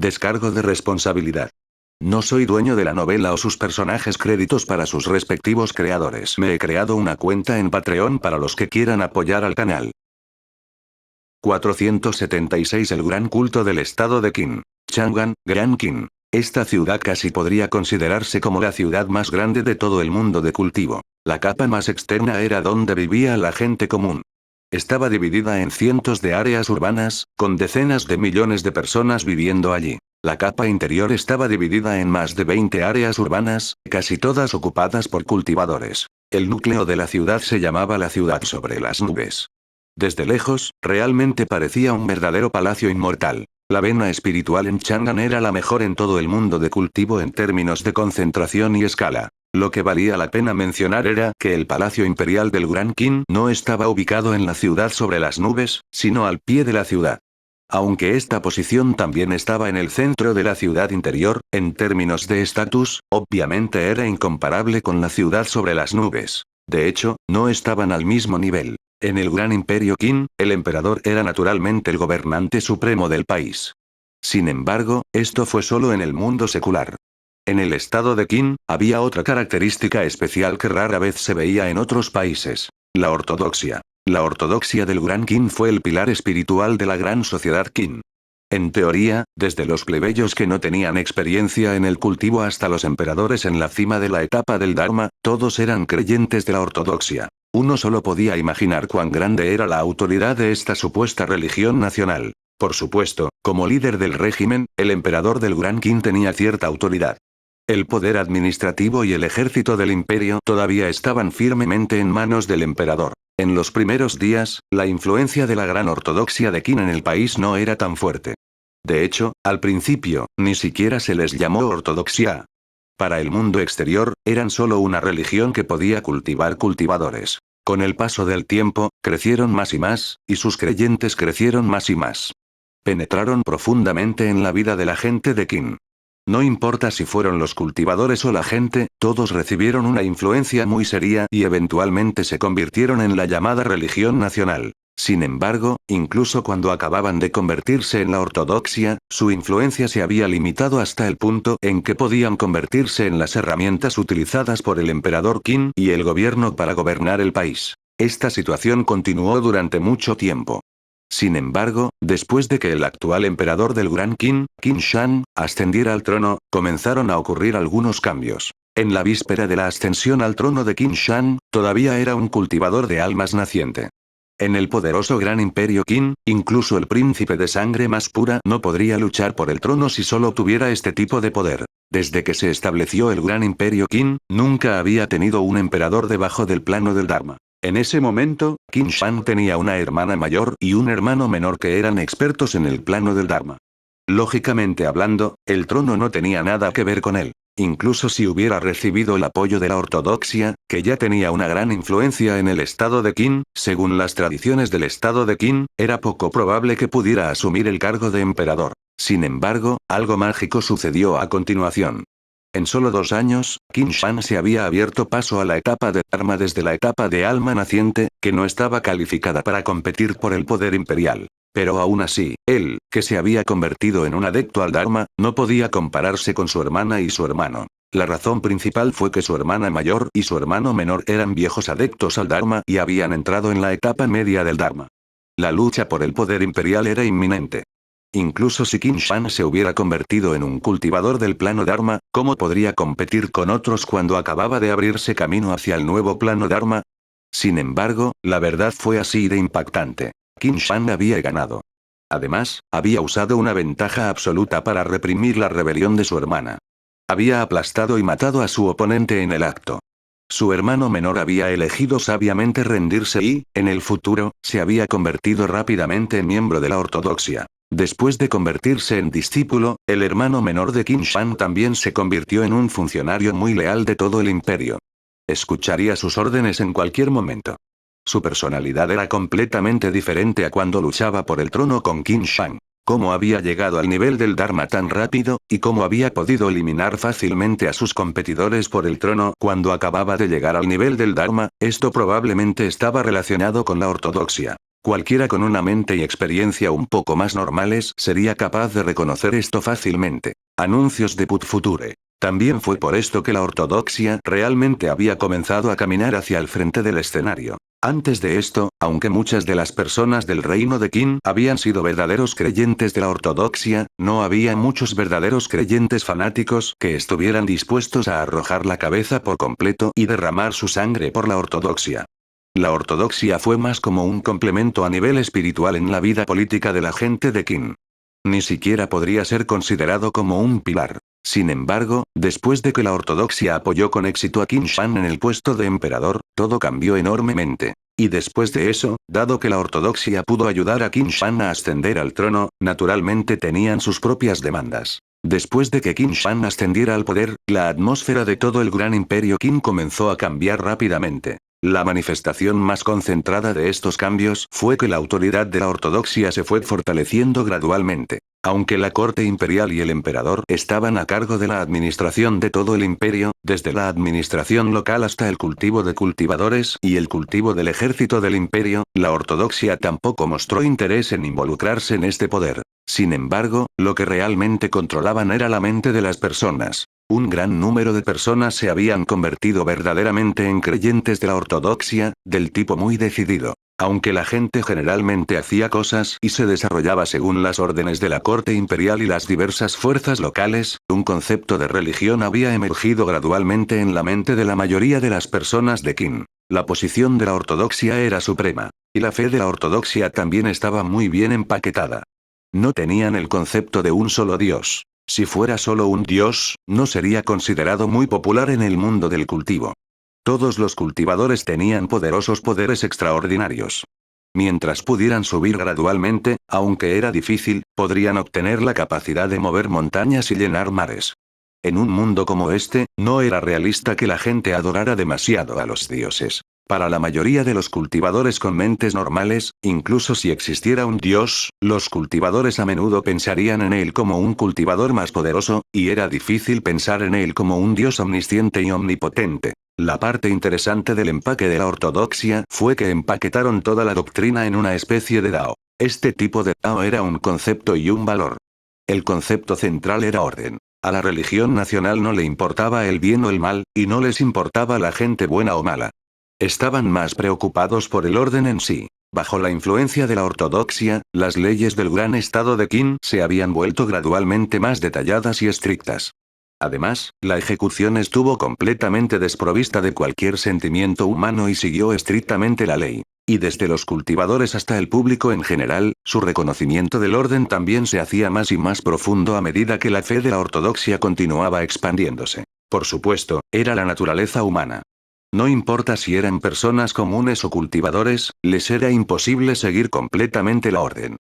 Descargo de responsabilidad. No soy dueño de la novela o sus personajes, créditos para sus respectivos creadores. Me he creado una cuenta en Patreon para los que quieran apoyar al canal. 476 El gran culto del estado de Qin. Chang'an, Gran Qin. Esta ciudad casi podría considerarse como la ciudad más grande de todo el mundo de cultivo. La capa más externa era donde vivía la gente común. Estaba dividida en cientos de áreas urbanas, con decenas de millones de personas viviendo allí. La capa interior estaba dividida en más de 20 áreas urbanas, casi todas ocupadas por cultivadores. El núcleo de la ciudad se llamaba la ciudad sobre las nubes. Desde lejos, realmente parecía un verdadero palacio inmortal. La vena espiritual en Chang'an era la mejor en todo el mundo de cultivo en términos de concentración y escala. Lo que valía la pena mencionar era que el Palacio Imperial del Gran Qin no estaba ubicado en la ciudad sobre las nubes, sino al pie de la ciudad. Aunque esta posición también estaba en el centro de la ciudad interior, en términos de estatus, obviamente era incomparable con la ciudad sobre las nubes. De hecho, no estaban al mismo nivel. En el Gran Imperio Qin, el emperador era naturalmente el gobernante supremo del país. Sin embargo, esto fue solo en el mundo secular. En el estado de Qin, había otra característica especial que rara vez se veía en otros países: la ortodoxia. La ortodoxia del Gran Qin fue el pilar espiritual de la gran sociedad Qin. En teoría, desde los plebeyos que no tenían experiencia en el cultivo hasta los emperadores en la cima de la etapa del Dharma, todos eran creyentes de la ortodoxia. Uno solo podía imaginar cuán grande era la autoridad de esta supuesta religión nacional. Por supuesto, como líder del régimen, el emperador del Gran Qin tenía cierta autoridad. El poder administrativo y el ejército del imperio todavía estaban firmemente en manos del emperador. En los primeros días, la influencia de la gran ortodoxia de Qin en el país no era tan fuerte. De hecho, al principio, ni siquiera se les llamó ortodoxia. Para el mundo exterior, eran solo una religión que podía cultivar cultivadores. Con el paso del tiempo, crecieron más y sus creyentes crecieron más y más. Penetraron profundamente en la vida de la gente de Qin. No importa si fueron los cultivadores o la gente, todos recibieron una influencia muy seria y eventualmente se convirtieron en la llamada religión nacional. Sin embargo, incluso cuando acababan de convertirse en la ortodoxia, su influencia se había limitado hasta el punto en que podían convertirse en las herramientas utilizadas por el emperador Qin y el gobierno para gobernar el país. Esta situación continuó durante mucho tiempo. Sin embargo, después de que el actual emperador del Gran Qin, Qin Shan, ascendiera al trono, comenzaron a ocurrir algunos cambios. En la víspera de la ascensión al trono de Qin Shan, todavía era un cultivador de almas naciente. En el poderoso Gran Imperio Qin, incluso el príncipe de sangre más pura no podría luchar por el trono si solo tuviera este tipo de poder. Desde que se estableció el Gran Imperio Qin, nunca había tenido un emperador debajo del plano del Dharma. En ese momento, Qin Shan tenía una hermana mayor y un hermano menor que eran expertos en el plano del Dharma. Lógicamente hablando, el trono no tenía nada que ver con él. Incluso si hubiera recibido el apoyo de la ortodoxia, que ya tenía una gran influencia en el estado de Qin, según las tradiciones del estado de Qin, era poco probable que pudiera asumir el cargo de emperador. Sin embargo, algo mágico sucedió a continuación. En solo 2 años, Qin Shan se había abierto paso a la etapa de Dharma desde la etapa de alma naciente, que no estaba calificada para competir por el poder imperial. Pero aún así, él, que se había convertido en un adepto al Dharma, no podía compararse con su hermana y su hermano. La razón principal fue que su hermana mayor y su hermano menor eran viejos adeptos al Dharma y habían entrado en la etapa media del Dharma. La lucha por el poder imperial era inminente. Incluso si Qin Shan se hubiera convertido en un cultivador del plano Dharma, ¿cómo podría competir con otros cuando acababa de abrirse camino hacia el nuevo plano Dharma? Sin embargo, la verdad fue así de impactante. Qin Shan había ganado. Además, había usado una ventaja absoluta para reprimir la rebelión de su hermana. Había aplastado y matado a su oponente en el acto. Su hermano menor había elegido sabiamente rendirse y, en el futuro, se había convertido rápidamente en miembro de la ortodoxia. Después de convertirse en discípulo, el hermano menor de Qin Shan también se convirtió en un funcionario muy leal de todo el imperio. Escucharía sus órdenes en cualquier momento. Su personalidad era completamente diferente a cuando luchaba por el trono con Qin Shan. Cómo había llegado al nivel del Dharma tan rápido, y cómo había podido eliminar fácilmente a sus competidores por el trono cuando acababa de llegar al nivel del Dharma, esto probablemente estaba relacionado con la ortodoxia. Cualquiera con una mente y experiencia un poco más normales sería capaz de reconocer esto fácilmente. Anuncios de Put Future. También fue por esto que la ortodoxia realmente había comenzado a caminar hacia el frente del escenario. Antes de esto, aunque muchas de las personas del reino de Qin habían sido verdaderos creyentes de la ortodoxia, no había muchos verdaderos creyentes fanáticos que estuvieran dispuestos a arrojar la cabeza por completo y derramar su sangre por la ortodoxia. La ortodoxia fue más como un complemento a nivel espiritual en la vida política de la gente de Qin. Ni siquiera podría ser considerado como un pilar. Sin embargo, después de que la ortodoxia apoyó con éxito a Qin Shan en el puesto de emperador, todo cambió enormemente. Y después de eso, dado que la ortodoxia pudo ayudar a Qin Shan a ascender al trono, naturalmente tenían sus propias demandas. Después de que Qin Shan ascendiera al poder, la atmósfera de todo el gran imperio Qin comenzó a cambiar rápidamente. La manifestación más concentrada de estos cambios fue que la autoridad de la ortodoxia se fue fortaleciendo gradualmente. Aunque la corte imperial y el emperador estaban a cargo de la administración de todo el imperio, desde la administración local hasta el cultivo de cultivadores y el cultivo del ejército del imperio, la ortodoxia tampoco mostró interés en involucrarse en este poder. Sin embargo, lo que realmente controlaban era la mente de las personas. Un gran número de personas se habían convertido verdaderamente en creyentes de la ortodoxia, del tipo muy decidido. Aunque la gente generalmente hacía cosas y se desarrollaba según las órdenes de la corte imperial y las diversas fuerzas locales, un concepto de religión había emergido gradualmente en la mente de la mayoría de las personas de Qin. La posición de la ortodoxia era suprema. Y la fe de la ortodoxia también estaba muy bien empaquetada. No tenían el concepto de un solo Dios. Si fuera solo un Dios, no sería considerado muy popular en el mundo del cultivo. Todos los cultivadores tenían poderosos poderes extraordinarios. Mientras pudieran subir gradualmente, aunque era difícil, podrían obtener la capacidad de mover montañas y llenar mares. En un mundo como este, no era realista que la gente adorara demasiado a los dioses. Para la mayoría de los cultivadores con mentes normales, incluso si existiera un dios, los cultivadores a menudo pensarían en él como un cultivador más poderoso, y era difícil pensar en él como un dios omnisciente y omnipotente. La parte interesante del empaque de la ortodoxia fue que empaquetaron toda la doctrina en una especie de Dao. Este tipo de Dao era un concepto y un valor. El concepto central era orden. A la religión nacional no le importaba el bien o el mal, y no les importaba la gente buena o mala. Estaban más preocupados por el orden en sí. Bajo la influencia de la ortodoxia, las leyes del gran estado de Qin se habían vuelto gradualmente más detalladas y estrictas. Además, la ejecución estuvo completamente desprovista de cualquier sentimiento humano y siguió estrictamente la ley. Y desde los cultivadores hasta el público en general, su reconocimiento del orden también se hacía más y más profundo a medida que la fe de la ortodoxia continuaba expandiéndose. Por supuesto, era la naturaleza humana. No importa si eran personas comunes o cultivadores, les era imposible seguir completamente la orden.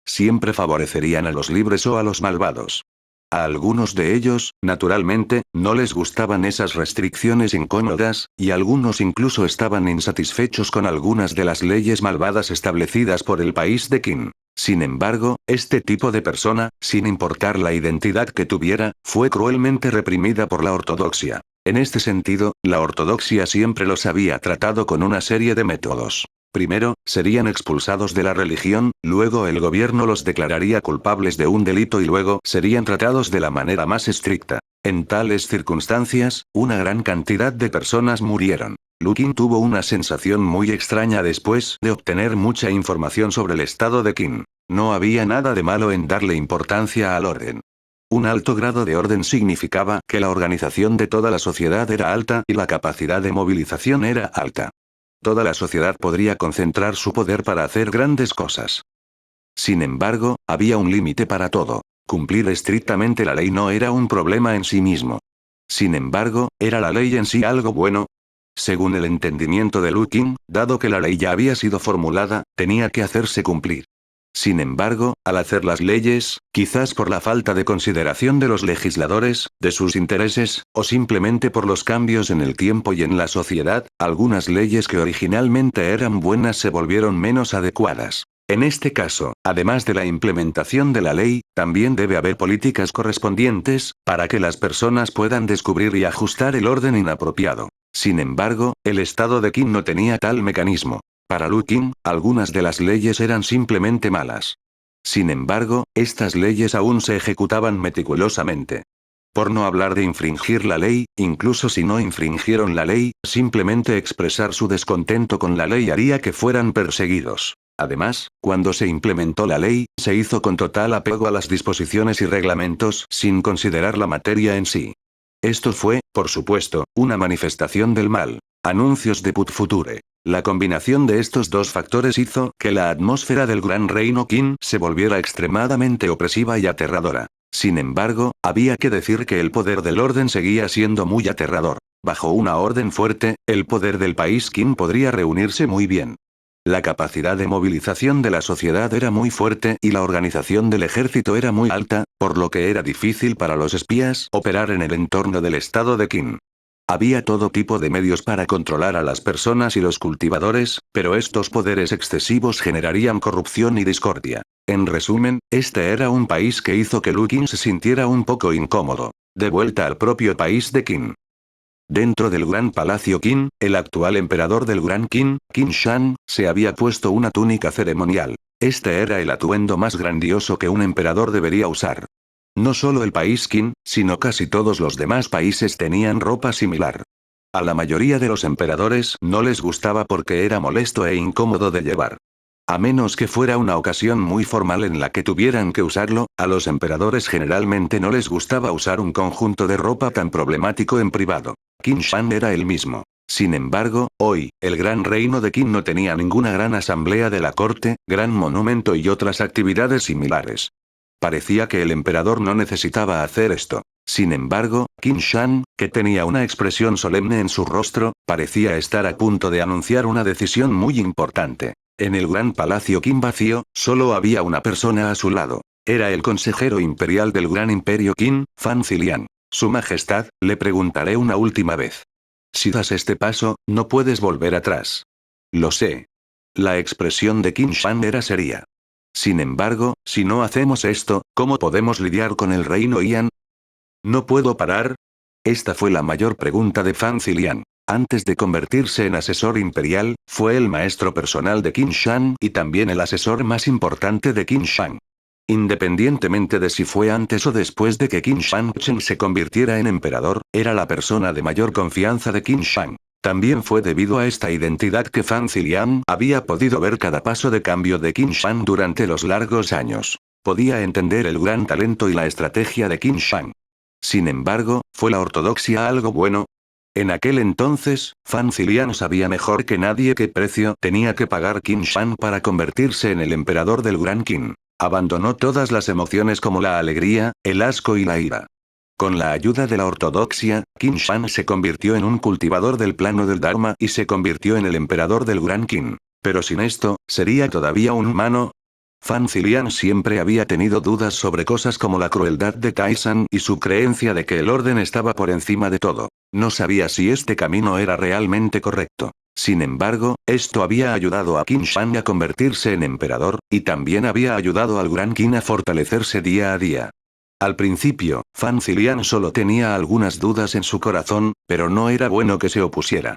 Siempre favorecerían a los libres o a los malvados. A algunos de ellos, naturalmente, no les gustaban esas restricciones incómodas, y algunos incluso estaban insatisfechos con algunas de las leyes malvadas establecidas por el país de Qin. Sin embargo, este tipo de persona, sin importar la identidad que tuviera, fue cruelmente reprimida por la ortodoxia. En este sentido, la ortodoxia siempre los había tratado con una serie de métodos. Primero, serían expulsados de la religión, luego el gobierno los declararía culpables de un delito y luego serían tratados de la manera más estricta. En tales circunstancias, una gran cantidad de personas murieron. Lu Qin tuvo una sensación muy extraña después de obtener mucha información sobre el estado de Qin. No había nada de malo en darle importancia al orden. Un alto grado de orden significaba que la organización de toda la sociedad era alta y la capacidad de movilización era alta. Toda la sociedad podría concentrar su poder para hacer grandes cosas. Sin embargo, había un límite para todo. Cumplir estrictamente la ley no era un problema en sí mismo. Sin embargo, ¿era la ley en sí algo bueno? Según el entendimiento de Lu Qin, dado que la ley ya había sido formulada, tenía que hacerse cumplir. Sin embargo, al hacer las leyes, quizás por la falta de consideración de los legisladores, de sus intereses, o simplemente por los cambios en el tiempo y en la sociedad, algunas leyes que originalmente eran buenas se volvieron menos adecuadas. En este caso, además de la implementación de la ley, también debe haber políticas correspondientes, para que las personas puedan descubrir y ajustar el orden inapropiado. Sin embargo, el estado de Qin no tenía tal mecanismo. Para Lu Qin, algunas de las leyes eran simplemente malas. Sin embargo, estas leyes aún se ejecutaban meticulosamente. Por no hablar de infringir la ley, incluso si no infringieron la ley, simplemente expresar su descontento con la ley haría que fueran perseguidos. Además, cuando se implementó la ley, se hizo con total apego a las disposiciones y reglamentos, sin considerar la materia en sí. Esto fue, por supuesto, una manifestación del mal. Anuncios de Put Future. La combinación de estos dos factores hizo que la atmósfera del Gran Reino Qin se volviera extremadamente opresiva y aterradora. Sin embargo, había que decir que el poder del orden seguía siendo muy aterrador. Bajo una orden fuerte, el poder del país Qin podría reunirse muy bien. La capacidad de movilización de la sociedad era muy fuerte y la organización del ejército era muy alta, por lo que era difícil para los espías operar en el entorno del estado de Qin. Había todo tipo de medios para controlar a las personas y los cultivadores, pero estos poderes excesivos generarían corrupción y discordia. En resumen, este era un país que hizo que Lu Qin se sintiera un poco incómodo. De vuelta al propio país de Qin. Dentro del Gran Palacio Qin, el actual emperador del Gran Qin, Qin Shan, se había puesto una túnica ceremonial. Este era el atuendo más grandioso que un emperador debería usar. No solo el país Qin, sino casi todos los demás países tenían ropa similar. A la mayoría de los emperadores no les gustaba porque era molesto e incómodo de llevar. A menos que fuera una ocasión muy formal en la que tuvieran que usarlo, a los emperadores generalmente no les gustaba usar un conjunto de ropa tan problemático en privado. Qin Shan era el mismo. Sin embargo, hoy, el gran reino de Qin no tenía ninguna gran asamblea de la corte, gran monumento y otras actividades similares. Parecía que el emperador no necesitaba hacer esto. Sin embargo, Qin Shan, que tenía una expresión solemne en su rostro, parecía estar a punto de anunciar una decisión muy importante. En el gran palacio Qin vacío, solo había una persona a su lado. Era el consejero imperial del gran imperio Qin, Fan Zilian. Su Majestad, le preguntaré una última vez. Si das este paso, no puedes volver atrás. Lo sé. La expresión de Qin Shan era seria. Sin embargo, si no hacemos esto, ¿cómo podemos lidiar con el reino Yan? ¿No puedo parar? Esta fue la mayor pregunta de Fan Zilian. Antes de convertirse en asesor imperial, fue el maestro personal de Qin Shan y también el asesor más importante de Qin Shan. Independientemente de si fue antes o después de que Qin Shan Chen se convirtiera en emperador, era la persona de mayor confianza de Qin Shan. También fue debido a esta identidad que Fan Zilian había podido ver cada paso de cambio de Qin Shan durante los largos años. Podía entender el gran talento y la estrategia de Qin Shan. Sin embargo, ¿fue la ortodoxia algo bueno? En aquel entonces, Fan Zilian sabía mejor que nadie qué precio tenía que pagar Qin Shan para convertirse en el emperador del Gran Qin. Abandonó todas las emociones como la alegría, el asco y la ira. Con la ayuda de la ortodoxia, Qin Shan se convirtió en un cultivador del plano del Dharma y se convirtió en el emperador del Gran Qin. Pero sin esto, ¿sería todavía un humano? Fan Zilian siempre había tenido dudas sobre cosas como la crueldad de Taisan y su creencia de que el orden estaba por encima de todo. No sabía si este camino era realmente correcto. Sin embargo, esto había ayudado a Qin Shan a convertirse en emperador, y también había ayudado al Gran Qin a fortalecerse día a día. Al principio, Fan Zilian solo tenía algunas dudas en su corazón, pero no era bueno que se opusiera.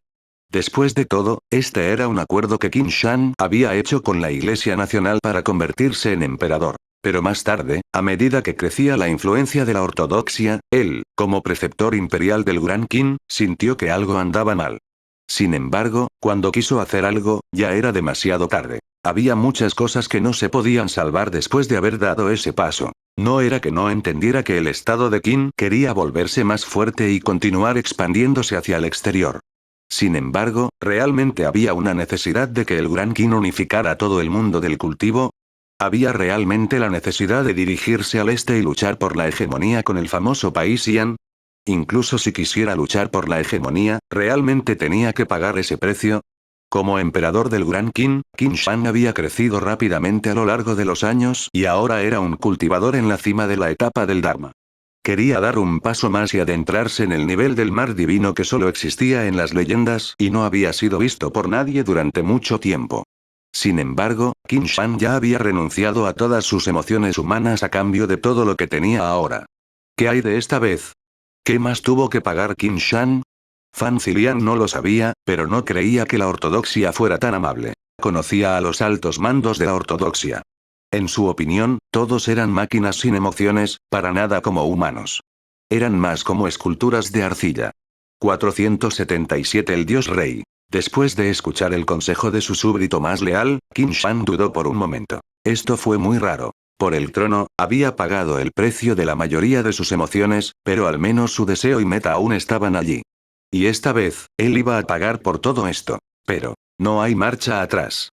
Después de todo, este era un acuerdo que Qin Shan había hecho con la Iglesia Nacional para convertirse en emperador. Pero más tarde, a medida que crecía la influencia de la ortodoxia, él, como preceptor imperial del Gran Qin, sintió que algo andaba mal. Sin embargo, cuando quiso hacer algo, ya era demasiado tarde. Había muchas cosas que no se podían salvar después de haber dado ese paso. No era que no entendiera que el estado de Qin quería volverse más fuerte y continuar expandiéndose hacia el exterior. Sin embargo, ¿realmente había una necesidad de que el Gran Qin unificara a todo el mundo del cultivo? ¿Había realmente la necesidad de dirigirse al este y luchar por la hegemonía con el famoso país Yan? Incluso si quisiera luchar por la hegemonía, ¿realmente tenía que pagar ese precio? Como emperador del Gran Qin, Qin Shan había crecido rápidamente a lo largo de los años y ahora era un cultivador en la cima de la etapa del Dharma. Quería dar un paso más y adentrarse en el nivel del mar divino que solo existía en las leyendas y no había sido visto por nadie durante mucho tiempo. Sin embargo, Qin Shan ya había renunciado a todas sus emociones humanas a cambio de todo lo que tenía ahora. ¿Qué hay de esta vez? ¿Qué más tuvo que pagar Qin Shan? Fan Zilian no lo sabía, pero no creía que la ortodoxia fuera tan amable. Conocía a los altos mandos de la ortodoxia. En su opinión, todos eran máquinas sin emociones, para nada como humanos. Eran más como esculturas de arcilla. 477 El dios rey. Después de escuchar el consejo de su súbdito más leal, Qin Shan dudó por un momento. Esto fue muy raro. Por el trono, había pagado el precio de la mayoría de sus emociones, pero al menos su deseo y meta aún estaban allí. Y esta vez, él iba a pagar por todo esto. Pero, no hay marcha atrás.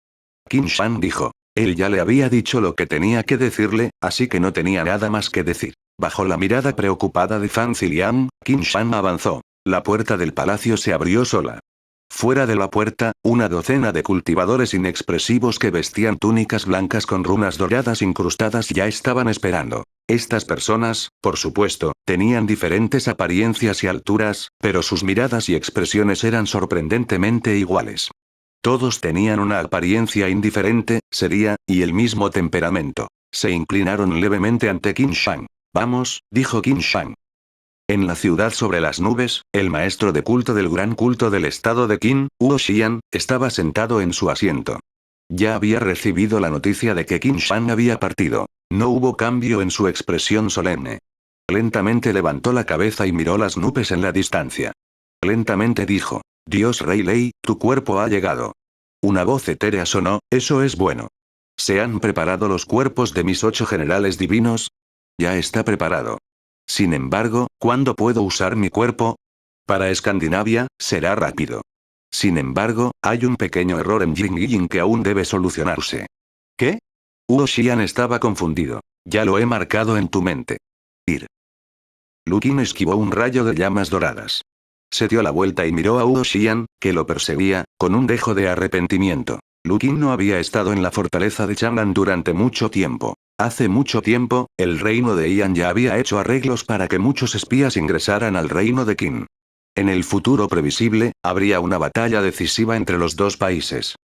Qin Shan dijo. Él ya le había dicho lo que tenía que decirle, así que no tenía nada más que decir. Bajo la mirada preocupada de Fan Ziliang, Qin Shan avanzó. La puerta del palacio se abrió sola. Fuera de la puerta, una docena de cultivadores inexpresivos que vestían túnicas blancas con runas doradas incrustadas ya estaban esperando. Estas personas, por supuesto, tenían diferentes apariencias y alturas, pero sus miradas y expresiones eran sorprendentemente iguales. Todos tenían una apariencia indiferente, seria, y el mismo temperamento. Se inclinaron levemente ante Qin Shan. Vamos, dijo Qin Shan. En la ciudad sobre las nubes, el maestro de culto del gran culto del estado de Qin, Huo Xian, estaba sentado en su asiento. Ya había recibido la noticia de que Qin Shan había partido. No hubo cambio en su expresión solemne. Lentamente levantó la cabeza y miró las nubes en la distancia. Lentamente dijo, Dios Rey Lei, tu cuerpo ha llegado. Una voz etérea sonó, eso es bueno. ¿Se han preparado los cuerpos de mis 8 generales divinos? Ya está preparado. Sin embargo, ¿cuándo puedo usar mi cuerpo? Para Escandinavia, será rápido. Sin embargo, hay un pequeño error en Jing que aún debe solucionarse. ¿Qué? Huo Xian estaba confundido. Ya lo he marcado en tu mente. Ir. Lu Qin esquivó un rayo de llamas doradas. Se dio la vuelta y miró a Huo Xian, que lo perseguía, con un dejo de arrepentimiento. Lu Qin no había estado en la fortaleza de Chang'an durante mucho tiempo. Hace mucho tiempo, el reino de Ian ya había hecho arreglos para que muchos espías ingresaran al reino de Qin. En el futuro previsible, habría una batalla decisiva entre los dos países.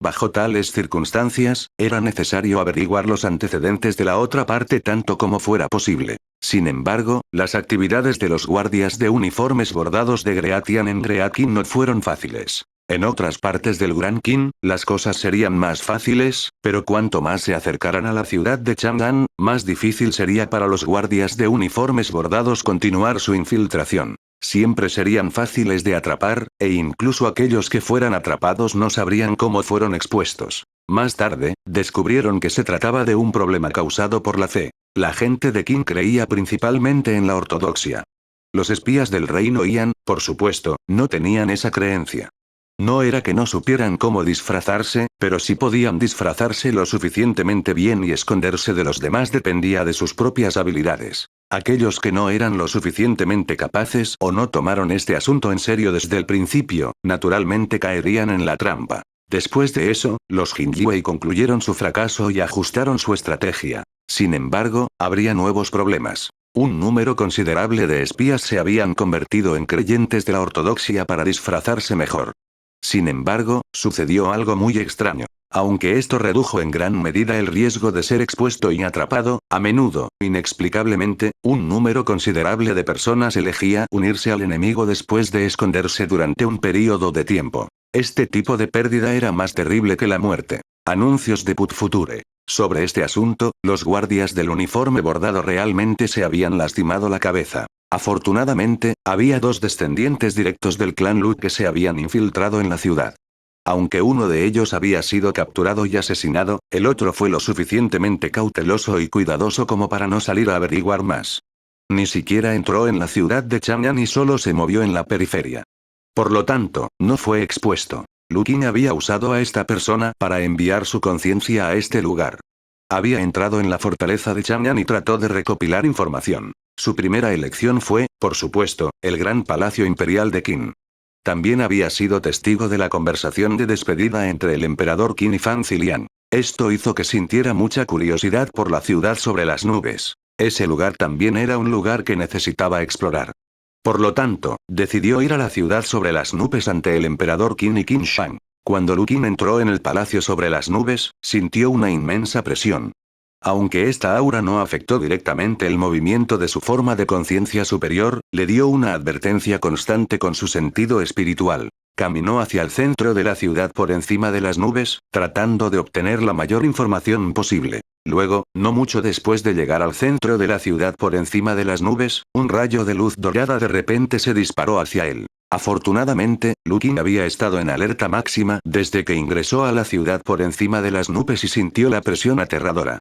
Bajo tales circunstancias, era necesario averiguar los antecedentes de la otra parte tanto como fuera posible. Sin embargo, las actividades de los guardias de uniformes bordados de Greatian en Great-Qin no fueron fáciles. En otras partes del Gran Qin, las cosas serían más fáciles, pero cuanto más se acercaran a la ciudad de Chang'an, más difícil sería para los guardias de uniformes bordados continuar su infiltración. Siempre serían fáciles de atrapar, e incluso aquellos que fueran atrapados no sabrían cómo fueron expuestos. Más tarde, descubrieron que se trataba de un problema causado por la fe. La gente de Qin creía principalmente en la ortodoxia. Los espías del reino Ian, por supuesto, no tenían esa creencia. No era que no supieran cómo disfrazarse, pero si podían disfrazarse lo suficientemente bien y esconderse de los demás dependía de sus propias habilidades. Aquellos que no eran lo suficientemente capaces o no tomaron este asunto en serio desde el principio, naturalmente caerían en la trampa. Después de eso, los Jinjiwei concluyeron su fracaso y ajustaron su estrategia. Sin embargo, habría nuevos problemas. Un número considerable de espías se habían convertido en creyentes de la ortodoxia para disfrazarse mejor. Sin embargo, sucedió algo muy extraño. Aunque esto redujo en gran medida el riesgo de ser expuesto y atrapado, a menudo, inexplicablemente, un número considerable de personas elegía unirse al enemigo después de esconderse durante un período de tiempo. Este tipo de pérdida era más terrible que la muerte. Anuncios de Put Future. Sobre este asunto, los guardias del uniforme bordado realmente se habían lastimado la cabeza. Afortunadamente, había 2 descendientes directos del clan Lu que se habían infiltrado en la ciudad. Aunque uno de ellos había sido capturado y asesinado, el otro fue lo suficientemente cauteloso y cuidadoso como para no salir a averiguar más. Ni siquiera entró en la ciudad de Chang'an y solo se movió en la periferia. Por lo tanto, no fue expuesto. Lu Qin había usado a esta persona para enviar su conciencia a este lugar. Había entrado en la fortaleza de Chang'an y trató de recopilar información. Su primera elección fue, por supuesto, el gran palacio imperial de Qin. También había sido testigo de la conversación de despedida entre el emperador Qin y Fan Ziliang. Esto hizo que sintiera mucha curiosidad por la ciudad sobre las nubes. Ese lugar también era un lugar que necesitaba explorar. Por lo tanto, decidió ir a la ciudad sobre las nubes ante el emperador Qin y Qin Shang. Cuando Lu Qin entró en el palacio sobre las nubes, sintió una inmensa presión. Aunque esta aura no afectó directamente el movimiento de su forma de conciencia superior, le dio una advertencia constante con su sentido espiritual. Caminó hacia el centro de la ciudad por encima de las nubes, tratando de obtener la mayor información posible. Luego, no mucho después de llegar al centro de la ciudad por encima de las nubes, un rayo de luz dorada de repente se disparó hacia él. Afortunadamente, Lukin había estado en alerta máxima desde que ingresó a la ciudad por encima de las nubes y sintió la presión aterradora.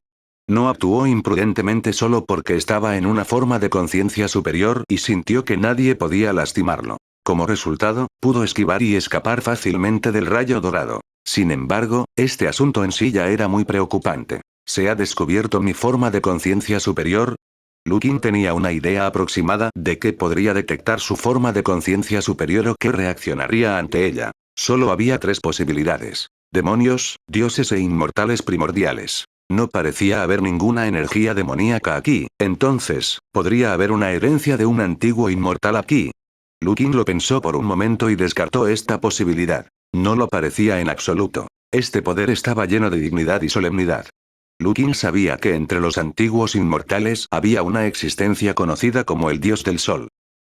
No actuó imprudentemente solo porque estaba en una forma de conciencia superior y sintió que nadie podía lastimarlo. Como resultado, pudo esquivar y escapar fácilmente del rayo dorado. Sin embargo, este asunto en sí ya era muy preocupante. ¿Se ha descubierto mi forma de conciencia superior? Lukin tenía una idea aproximada de que podría detectar su forma de conciencia superior o que reaccionaría ante ella. Solo había 3 posibilidades: demonios, dioses e inmortales primordiales. No parecía haber ninguna energía demoníaca aquí, entonces, ¿podría haber una herencia de un antiguo inmortal aquí? Lukin lo pensó por un momento y descartó esta posibilidad. No lo parecía en absoluto. Este poder estaba lleno de dignidad y solemnidad. Lukin sabía que entre los antiguos inmortales había una existencia conocida como el dios del sol.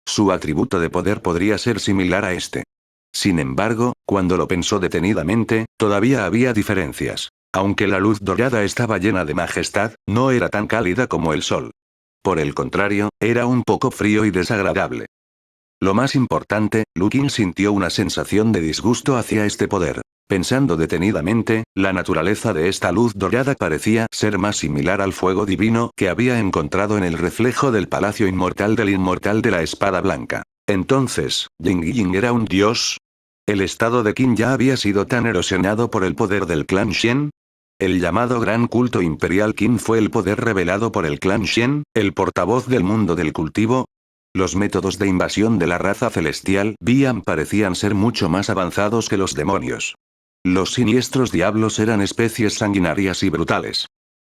Su atributo de poder podría ser similar a este. Sin embargo, cuando lo pensó detenidamente, todavía había diferencias. Aunque la luz dorada estaba llena de majestad, no era tan cálida como el sol. Por el contrario, era un poco frío y desagradable. Lo más importante, Lukin sintió una sensación de disgusto hacia este poder. Pensando detenidamente, la naturaleza de esta luz dorada parecía ser más similar al fuego divino que había encontrado en el reflejo del palacio inmortal del inmortal de la espada blanca. Entonces, ¿Jing Ying era un dios? ¿El estado de Qin ya había sido tan erosionado por el poder del clan Shen? El llamado Gran Culto Imperial Qin fue el poder revelado por el clan Shen, el portavoz del mundo del cultivo. Los métodos de invasión de la raza celestial Bian parecían ser mucho más avanzados que los demonios. Los siniestros diablos eran especies sanguinarias y brutales.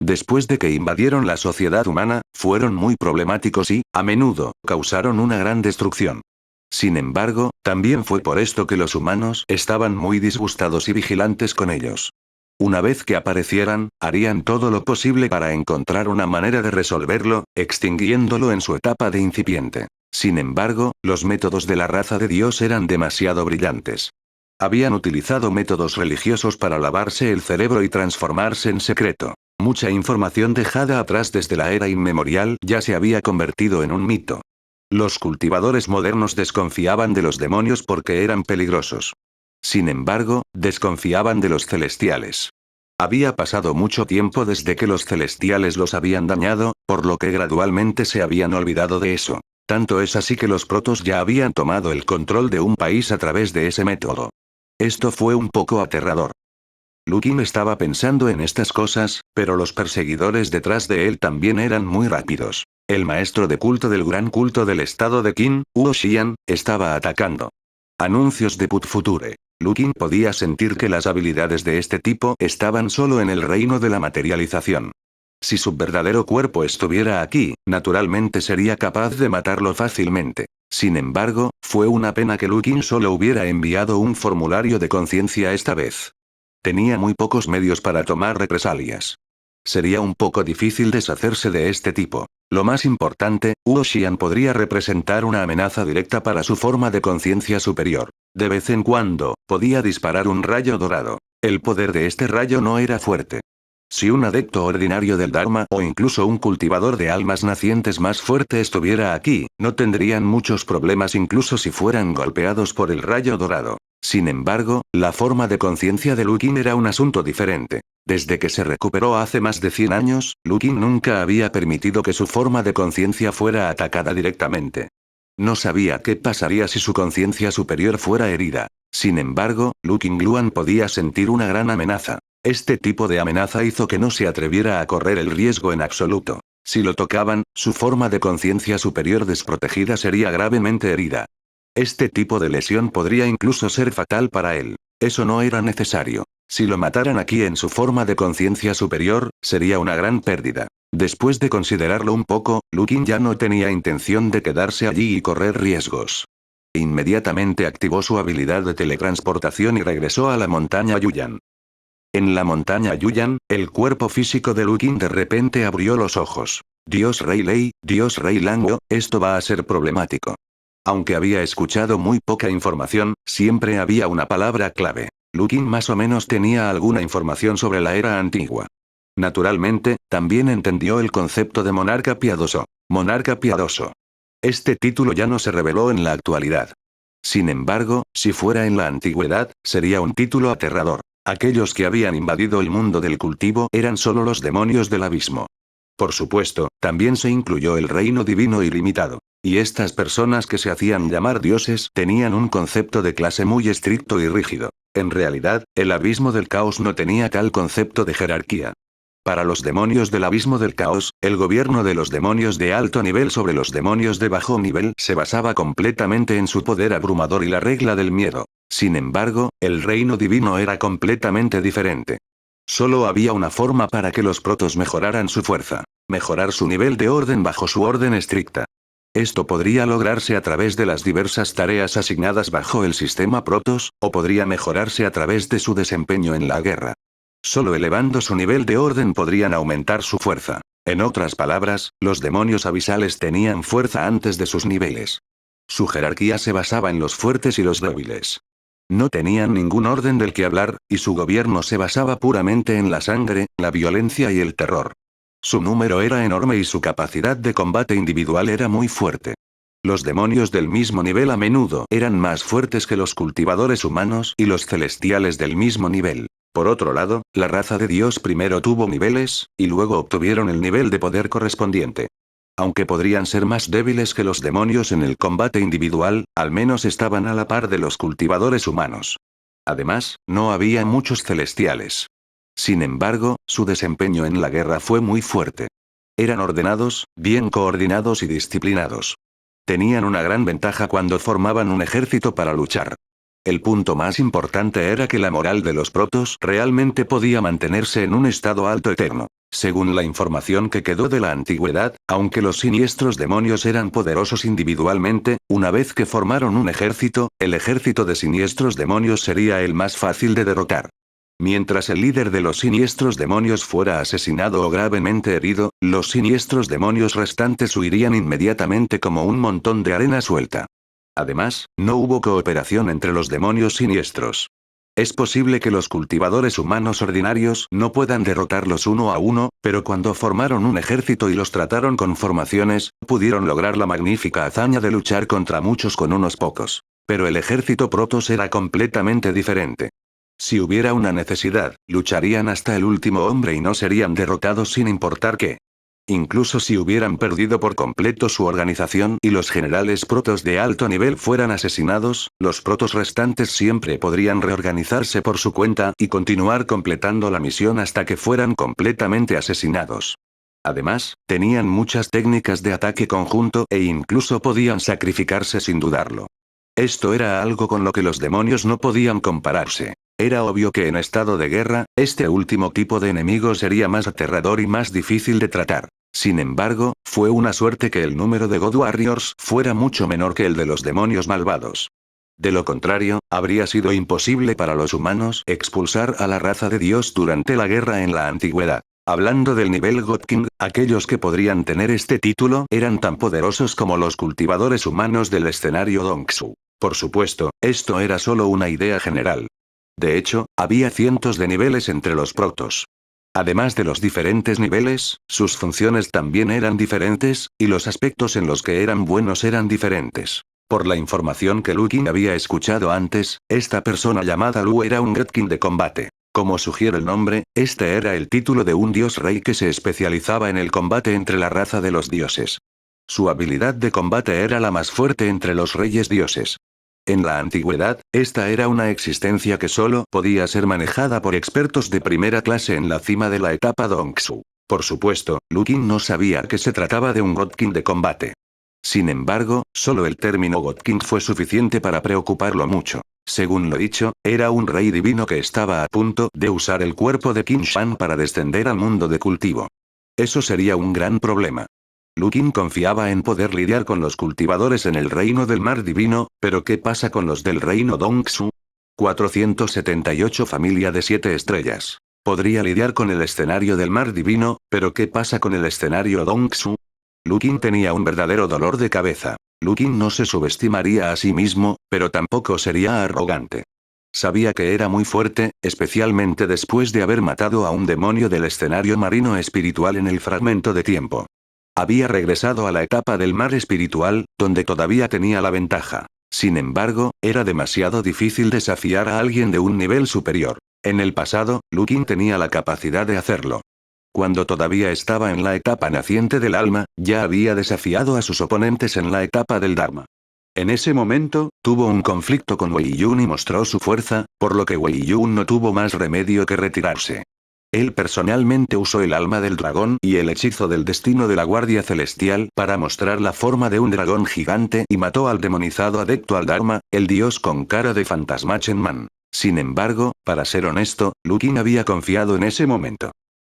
Después de que invadieron la sociedad humana, fueron muy problemáticos y, a menudo, causaron una gran destrucción. Sin embargo, también fue por esto que los humanos estaban muy disgustados y vigilantes con ellos. Una vez que aparecieran, harían todo lo posible para encontrar una manera de resolverlo, extinguiéndolo en su etapa de incipiente. Sin embargo, los métodos de la raza de Dios eran demasiado brillantes. Habían utilizado métodos religiosos para lavarse el cerebro y transformarse en secreto. Mucha información dejada atrás desde la era inmemorial ya se había convertido en un mito. Los cultivadores modernos desconfiaban de los demonios porque eran peligrosos. Sin embargo, desconfiaban de los celestiales. Había pasado mucho tiempo desde que los celestiales los habían dañado, por lo que gradualmente se habían olvidado de eso. Tanto es así que los protos ya habían tomado el control de un país a través de ese método. Esto fue un poco aterrador. Lukin estaba pensando en estas cosas, pero los perseguidores detrás de él también eran muy rápidos. El maestro de culto del gran culto del estado de Qin, Huo Xian, estaba atacando. Anuncios de Put Future. Lukin podía sentir que las habilidades de este tipo estaban solo en el reino de la materialización. Si su verdadero cuerpo estuviera aquí, naturalmente sería capaz de matarlo fácilmente. Sin embargo, fue una pena que Lukin solo hubiera enviado un formulario de conciencia esta vez. Tenía muy pocos medios para tomar represalias. Sería un poco difícil deshacerse de este tipo. Lo más importante, Huo Xian podría representar una amenaza directa para su forma de conciencia superior. De vez en cuando, podía disparar un rayo dorado. El poder de este rayo no era fuerte. Si un adepto ordinario del Dharma o incluso un cultivador de almas nacientes más fuerte estuviera aquí, no tendrían muchos problemas incluso si fueran golpeados por el rayo dorado. Sin embargo, la forma de conciencia de Lukin era un asunto diferente. Desde que se recuperó hace más de 100 años, Lukin nunca había permitido que su forma de conciencia fuera atacada directamente. No sabía qué pasaría si su conciencia superior fuera herida. Sin embargo, Lukin Gluan podía sentir una gran amenaza. Este tipo de amenaza hizo que no se atreviera a correr el riesgo en absoluto. Si lo tocaban, su forma de conciencia superior desprotegida sería gravemente herida. Este tipo de lesión podría incluso ser fatal para él. Eso no era necesario. Si lo mataran aquí en su forma de conciencia superior, sería una gran pérdida. Después de considerarlo un poco, Lukin ya no tenía intención de quedarse allí y correr riesgos. Inmediatamente activó su habilidad de teletransportación y regresó a la montaña Yuyan. En la montaña Yuyan, el cuerpo físico de Lukin de repente abrió los ojos. Dios Rey Lei, Dios Rei Lango, esto va a ser problemático. Aunque había escuchado muy poca información, siempre había una palabra clave. Lukin más o menos tenía alguna información sobre la era antigua. Naturalmente, también entendió el concepto de monarca piadoso. Monarca piadoso. Este título ya no se reveló en la actualidad. Sin embargo, si fuera en la antigüedad, sería un título aterrador. Aquellos que habían invadido el mundo del cultivo eran solo los demonios del abismo. Por supuesto, también se incluyó el reino divino ilimitado. Y estas personas que se hacían llamar dioses tenían un concepto de clase muy estricto y rígido. En realidad, el abismo del caos no tenía tal concepto de jerarquía. Para los demonios del abismo del caos, el gobierno de los demonios de alto nivel sobre los demonios de bajo nivel se basaba completamente en su poder abrumador y la regla del miedo. Sin embargo, el reino divino era completamente diferente. Solo había una forma para que los protos mejoraran su fuerza. Mejorar su nivel de orden bajo su orden estricta. Esto podría lograrse a través de las diversas tareas asignadas bajo el sistema Protoss, o podría mejorarse a través de su desempeño en la guerra. Solo elevando su nivel de orden podrían aumentar su fuerza. En otras palabras, los demonios abisales tenían fuerza antes de sus niveles. Su jerarquía se basaba en los fuertes y los débiles. No tenían ningún orden del que hablar, y su gobierno se basaba puramente en la sangre, la violencia y el terror. Su número era enorme y su capacidad de combate individual era muy fuerte. Los demonios del mismo nivel a menudo eran más fuertes que los cultivadores humanos y los celestiales del mismo nivel. Por otro lado, la raza de Dios primero tuvo niveles, y luego obtuvieron el nivel de poder correspondiente. Aunque podrían ser más débiles que los demonios en el combate individual, al menos estaban a la par de los cultivadores humanos. Además, no había muchos celestiales. Sin embargo, su desempeño en la guerra fue muy fuerte. Eran ordenados, bien coordinados y disciplinados. Tenían una gran ventaja cuando formaban un ejército para luchar. El punto más importante era que la moral de los protos realmente podía mantenerse en un estado alto eterno. Según la información que quedó de la antigüedad, aunque los siniestros demonios eran poderosos individualmente, una vez que formaron un ejército, el ejército de siniestros demonios sería el más fácil de derrotar. Mientras el líder de los siniestros demonios fuera asesinado o gravemente herido, los siniestros demonios restantes huirían inmediatamente como un montón de arena suelta. Además, no hubo cooperación entre los demonios siniestros. Es posible que los cultivadores humanos ordinarios no puedan derrotarlos uno a uno, pero cuando formaron un ejército y los trataron con formaciones, pudieron lograr la magnífica hazaña de luchar contra muchos con unos pocos. Pero el ejército Protoss era completamente diferente. Si hubiera una necesidad, lucharían hasta el último hombre y no serían derrotados sin importar qué. Incluso si hubieran perdido por completo su organización y los generales protos de alto nivel fueran asesinados, los protos restantes siempre podrían reorganizarse por su cuenta y continuar completando la misión hasta que fueran completamente asesinados. Además, tenían muchas técnicas de ataque conjunto e incluso podían sacrificarse sin dudarlo. Esto era algo con lo que los demonios no podían compararse. Era obvio que en estado de guerra, este último tipo de enemigo sería más aterrador y más difícil de tratar. Sin embargo, fue una suerte que el número de God Warriors fuera mucho menor que el de los demonios malvados. De lo contrario, habría sido imposible para los humanos expulsar a la raza de Dios durante la guerra en la antigüedad. Hablando del nivel God King, aquellos que podrían tener este título eran tan poderosos como los cultivadores humanos del escenario Dongsu. Por supuesto, esto era solo una idea general. De hecho, había cientos de niveles entre los protos. Además de los diferentes niveles, sus funciones también eran diferentes, y los aspectos en los que eran buenos eran diferentes. Por la información que Lukin había escuchado antes, esta persona llamada Lu era un Godkin de combate. Como sugiere el nombre, este era el título de un dios rey que se especializaba en el combate entre la raza de los dioses. Su habilidad de combate era la más fuerte entre los reyes dioses. En la antigüedad, esta era una existencia que solo podía ser manejada por expertos de primera clase en la cima de la etapa Dongsu. Por supuesto, Lukin no sabía que se trataba de un Godkin de combate. Sin embargo, solo el término Godkin fue suficiente para preocuparlo mucho. Según lo dicho, era un rey divino que estaba a punto de usar el cuerpo de Qin Shan para descender al mundo de cultivo. Eso sería un gran problema. Lukin confiaba en poder lidiar con los cultivadores en el reino del mar divino, pero ¿qué pasa con los del reino Dongsu? 478 familia de 7 estrellas. Podría lidiar con el escenario del mar divino, pero ¿qué pasa con el escenario Dongsu? Lukin tenía un verdadero dolor de cabeza. Lu Qin no se subestimaría a sí mismo, pero tampoco sería arrogante. Sabía que era muy fuerte, especialmente después de haber matado a un demonio del escenario marino espiritual en el fragmento de tiempo. Había regresado a la etapa del mar espiritual, donde todavía tenía la ventaja. Sin embargo, era demasiado difícil desafiar a alguien de un nivel superior. En el pasado, Lu Qin tenía la capacidad de hacerlo. Cuando todavía estaba en la etapa naciente del alma, ya había desafiado a sus oponentes en la etapa del Dharma. En ese momento, tuvo un conflicto con Wei Yun y mostró su fuerza, por lo que Wei Yun no tuvo más remedio que retirarse. Él personalmente usó el alma del dragón y el hechizo del destino de la Guardia Celestial para mostrar la forma de un dragón gigante y mató al demonizado adepto al Dharma, el dios con cara de fantasma Shenman. Sin embargo, para ser honesto, Lu Qin había confiado en ese momento.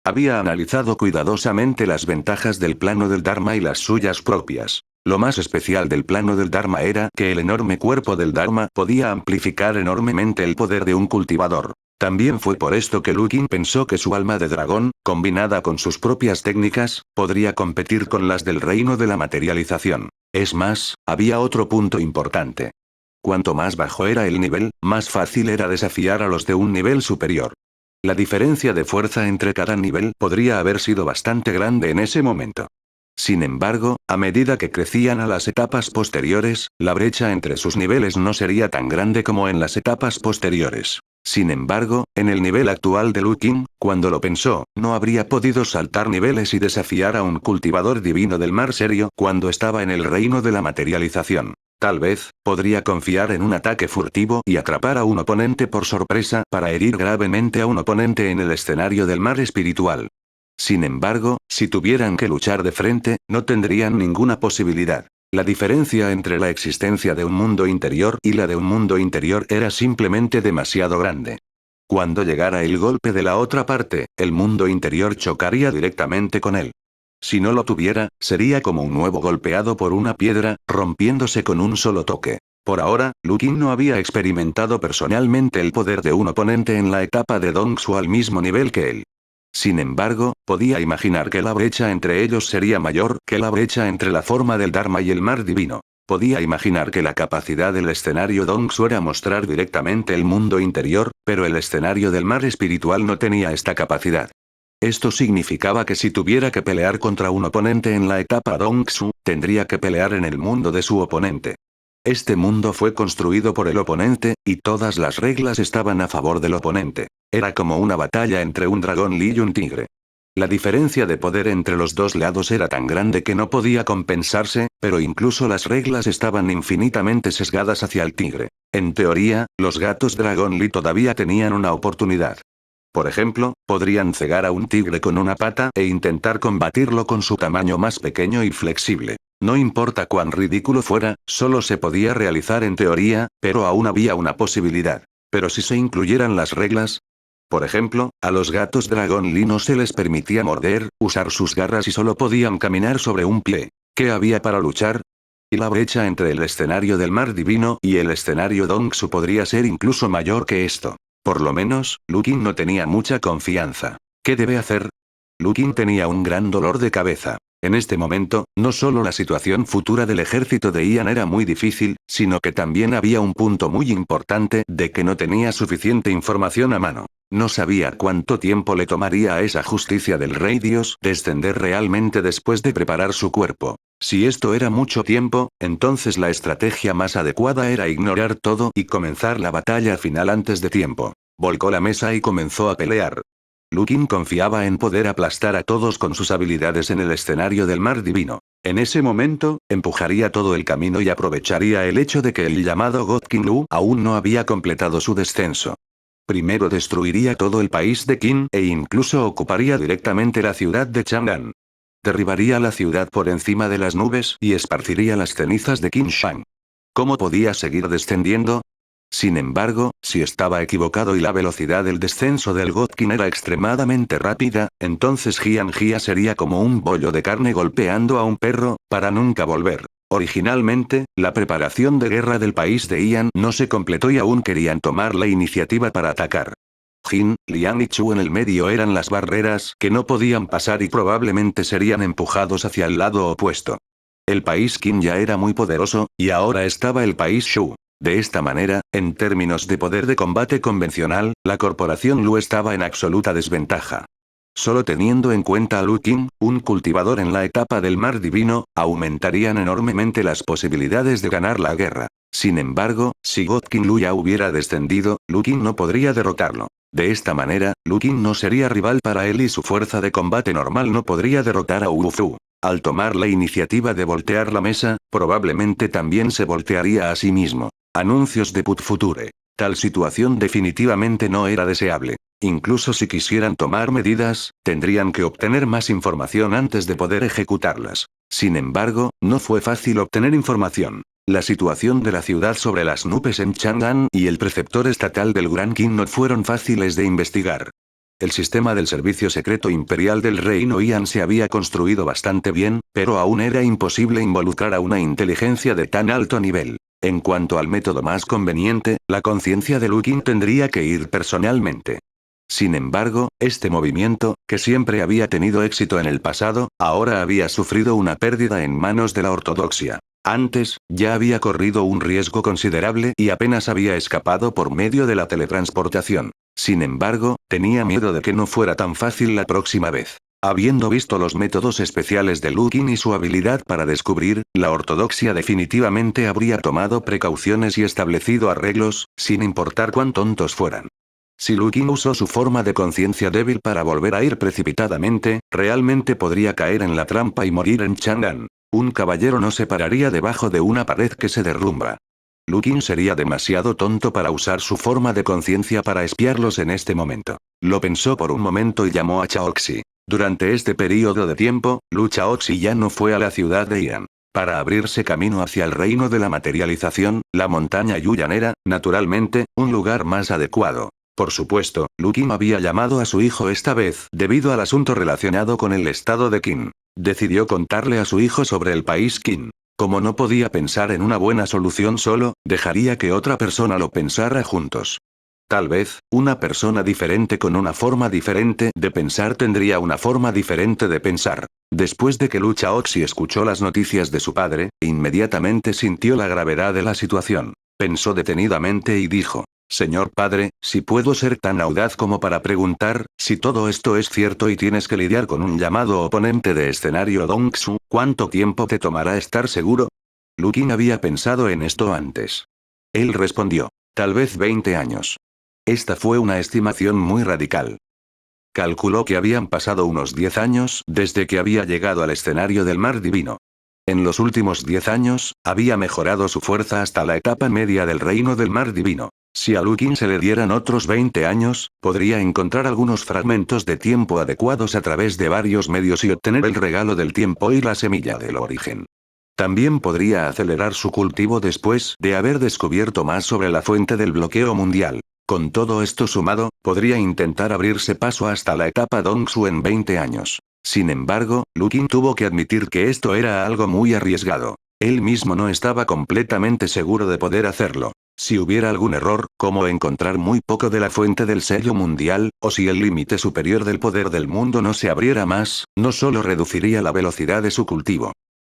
Había analizado cuidadosamente las ventajas del plano del Dharma y las suyas propias. Lo más especial del plano del Dharma era que el enorme cuerpo del Dharma podía amplificar enormemente el poder de un cultivador. También fue por esto que Lu Qin pensó que su alma de dragón, combinada con sus propias técnicas, podría competir con las del reino de la materialización. Es más, había otro punto importante. Cuanto más bajo era el nivel, más fácil era desafiar a los de un nivel superior. La diferencia de fuerza entre cada nivel podría haber sido bastante grande en ese momento. Sin embargo, a medida que crecían a las etapas posteriores, la brecha entre sus niveles no sería tan grande como en las etapas posteriores. Sin embargo, en el nivel actual de Lu Qin, cuando lo pensó, no habría podido saltar niveles y desafiar a un cultivador divino del mar serio cuando estaba en el reino de la materialización. Tal vez, podría confiar en un ataque furtivo y atrapar a un oponente por sorpresa para herir gravemente a un oponente en el escenario del mar espiritual. Sin embargo, si tuvieran que luchar de frente, no tendrían ninguna posibilidad. La diferencia entre la existencia de un mundo interior y la de un mundo interior era simplemente demasiado grande. Cuando llegara el golpe de la otra parte, el mundo interior chocaría directamente con él. Si no lo tuviera, sería como un huevo golpeado por una piedra, rompiéndose con un solo toque. Por ahora, Lu Qin no había experimentado personalmente el poder de un oponente en la etapa de Dongsu al mismo nivel que él. Sin embargo, podía imaginar que la brecha entre ellos sería mayor que la brecha entre la forma del Dharma y el mar divino. Podía imaginar que la capacidad del escenario Dongsu era mostrar directamente el mundo interior, pero el escenario del mar espiritual no tenía esta capacidad. Esto significaba que si tuviera que pelear contra un oponente en la etapa Dongsu, tendría que pelear en el mundo de su oponente. Este mundo fue construido por el oponente, y todas las reglas estaban a favor del oponente. Era como una batalla entre un dragón Li y un tigre. La diferencia de poder entre los dos lados era tan grande que no podía compensarse, pero incluso las reglas estaban infinitamente sesgadas hacia el tigre. En teoría, los gatos dragón Li todavía tenían una oportunidad. Por ejemplo, podrían cegar a un tigre con una pata e intentar combatirlo con su tamaño más pequeño y flexible. No importa cuán ridículo fuera, solo se podía realizar en teoría, pero aún había una posibilidad. Pero si se incluyeran las reglas. Por ejemplo, a los gatos dragón Li no se les permitía morder, usar sus garras y solo podían caminar sobre un pie. ¿Qué había para luchar? Y la brecha entre el escenario del mar divino y el escenario Dongsu podría ser incluso mayor que esto. Por lo menos, Lu Qin no tenía mucha confianza. ¿Qué debe hacer? Lu Qin tenía un gran dolor de cabeza. En este momento, no solo la situación futura del ejército de Ian era muy difícil, sino que también había un punto muy importante de que no tenía suficiente información a mano. No sabía cuánto tiempo le tomaría a esa justicia del Rey Dios descender realmente después de preparar su cuerpo. Si esto era mucho tiempo, entonces la estrategia más adecuada era ignorar todo y comenzar la batalla final antes de tiempo. Volcó la mesa y comenzó a pelear. Lu Qin confiaba en poder aplastar a todos con sus habilidades en el escenario del mar divino. En ese momento, empujaría todo el camino y aprovecharía el hecho de que el llamado God King Lu aún no había completado su descenso. Primero destruiría todo el país de Qin e incluso ocuparía directamente la ciudad de Chang'an. Derribaría la ciudad por encima de las nubes y esparciría las cenizas de Qin Shang. ¿Cómo podía seguir descendiendo? Sin embargo, si estaba equivocado y la velocidad del descenso del Godkin era extremadamente rápida, entonces Jian Jia sería como un bollo de carne golpeando a un perro, para nunca volver. Originalmente, la preparación de guerra del país de Ian no se completó y aún querían tomar la iniciativa para atacar. Jin, Liang y Chu en el medio eran las barreras que no podían pasar y probablemente serían empujados hacia el lado opuesto. El país Qin ya era muy poderoso, y ahora estaba el país Shu. De esta manera, en términos de poder de combate convencional, la corporación Lu estaba en absoluta desventaja. Solo teniendo en cuenta a Lu Qin, un cultivador en la etapa del mar divino, aumentarían enormemente las posibilidades de ganar la guerra. Sin embargo, si God Qin Lu ya hubiera descendido, Lu Qin no podría derrotarlo. De esta manera, Lu Qin no sería rival para él y su fuerza de combate normal no podría derrotar a Wu Fu. Al tomar la iniciativa de voltear la mesa, probablemente también se voltearía a sí mismo. Anuncios de Put Future. Tal situación definitivamente no era deseable. Incluso si quisieran tomar medidas, tendrían que obtener más información antes de poder ejecutarlas. Sin embargo, no fue fácil obtener información. La situación de la ciudad sobre las nubes en Chang'an y el preceptor estatal del Gran Qin no fueron fáciles de investigar. El sistema del servicio secreto imperial del reino Yan se había construido bastante bien, pero aún era imposible involucrar a una inteligencia de tan alto nivel. En cuanto al método más conveniente, la conciencia de Lu Qin tendría que ir personalmente. Sin embargo, este movimiento, que siempre había tenido éxito en el pasado, ahora había sufrido una pérdida en manos de la ortodoxia. Antes, ya había corrido un riesgo considerable y apenas había escapado por medio de la teletransportación. Sin embargo, tenía miedo de que no fuera tan fácil la próxima vez. Habiendo visto los métodos especiales de Lu Qin y su habilidad para descubrir, la ortodoxia definitivamente habría tomado precauciones y establecido arreglos, sin importar cuán tontos fueran. Si Lu Qin usó su forma de conciencia débil para volver a ir precipitadamente, realmente podría caer en la trampa y morir en Chang'an. Un caballero no se pararía debajo de una pared que se derrumba. Lu Qin sería demasiado tonto para usar su forma de conciencia para espiarlos en este momento. Lo pensó por un momento y llamó a Chaoxi. Durante este período de tiempo, Lu Chaoxi ya no fue a la ciudad de Yan. Para abrirse camino hacia el reino de la materialización, la montaña Yuyan era, naturalmente, un lugar más adecuado. Por supuesto, Lu Qin había llamado a su hijo esta vez debido al asunto relacionado con el estado de Qin. Decidió contarle a su hijo sobre el país Qin. Como no podía pensar en una buena solución solo, dejaría que otra persona lo pensara juntos. Tal vez, una persona diferente con una forma diferente de pensar tendría una forma diferente de pensar. Después de que Lu Chaoxi escuchó las noticias de su padre, inmediatamente sintió la gravedad de la situación. Pensó detenidamente y dijo: Señor padre, si puedo ser tan audaz como para preguntar, si todo esto es cierto y tienes que lidiar con un llamado oponente de escenario Dongsu, ¿cuánto tiempo te tomará estar seguro? Lu Qin había pensado en esto antes. Él respondió: tal vez 20 años. Esta fue una estimación muy radical. Calculó que habían pasado unos 10 años desde que había llegado al escenario del mar divino. En los últimos 10 años, había mejorado su fuerza hasta la etapa media del reino del mar divino. Si a Lu Qin se le dieran otros 20 años, podría encontrar algunos fragmentos de tiempo adecuados a través de varios medios y obtener el regalo del tiempo y la semilla del origen. También podría acelerar su cultivo después de haber descubierto más sobre la fuente del bloqueo mundial. Con todo esto sumado, podría intentar abrirse paso hasta la etapa Dongsu en 20 años. Sin embargo, Lu Qin tuvo que admitir que esto era algo muy arriesgado. Él mismo no estaba completamente seguro de poder hacerlo. Si hubiera algún error, como encontrar muy poco de la fuente del sello mundial, o si el límite superior del poder del mundo no se abriera más, no solo reduciría la velocidad de su cultivo.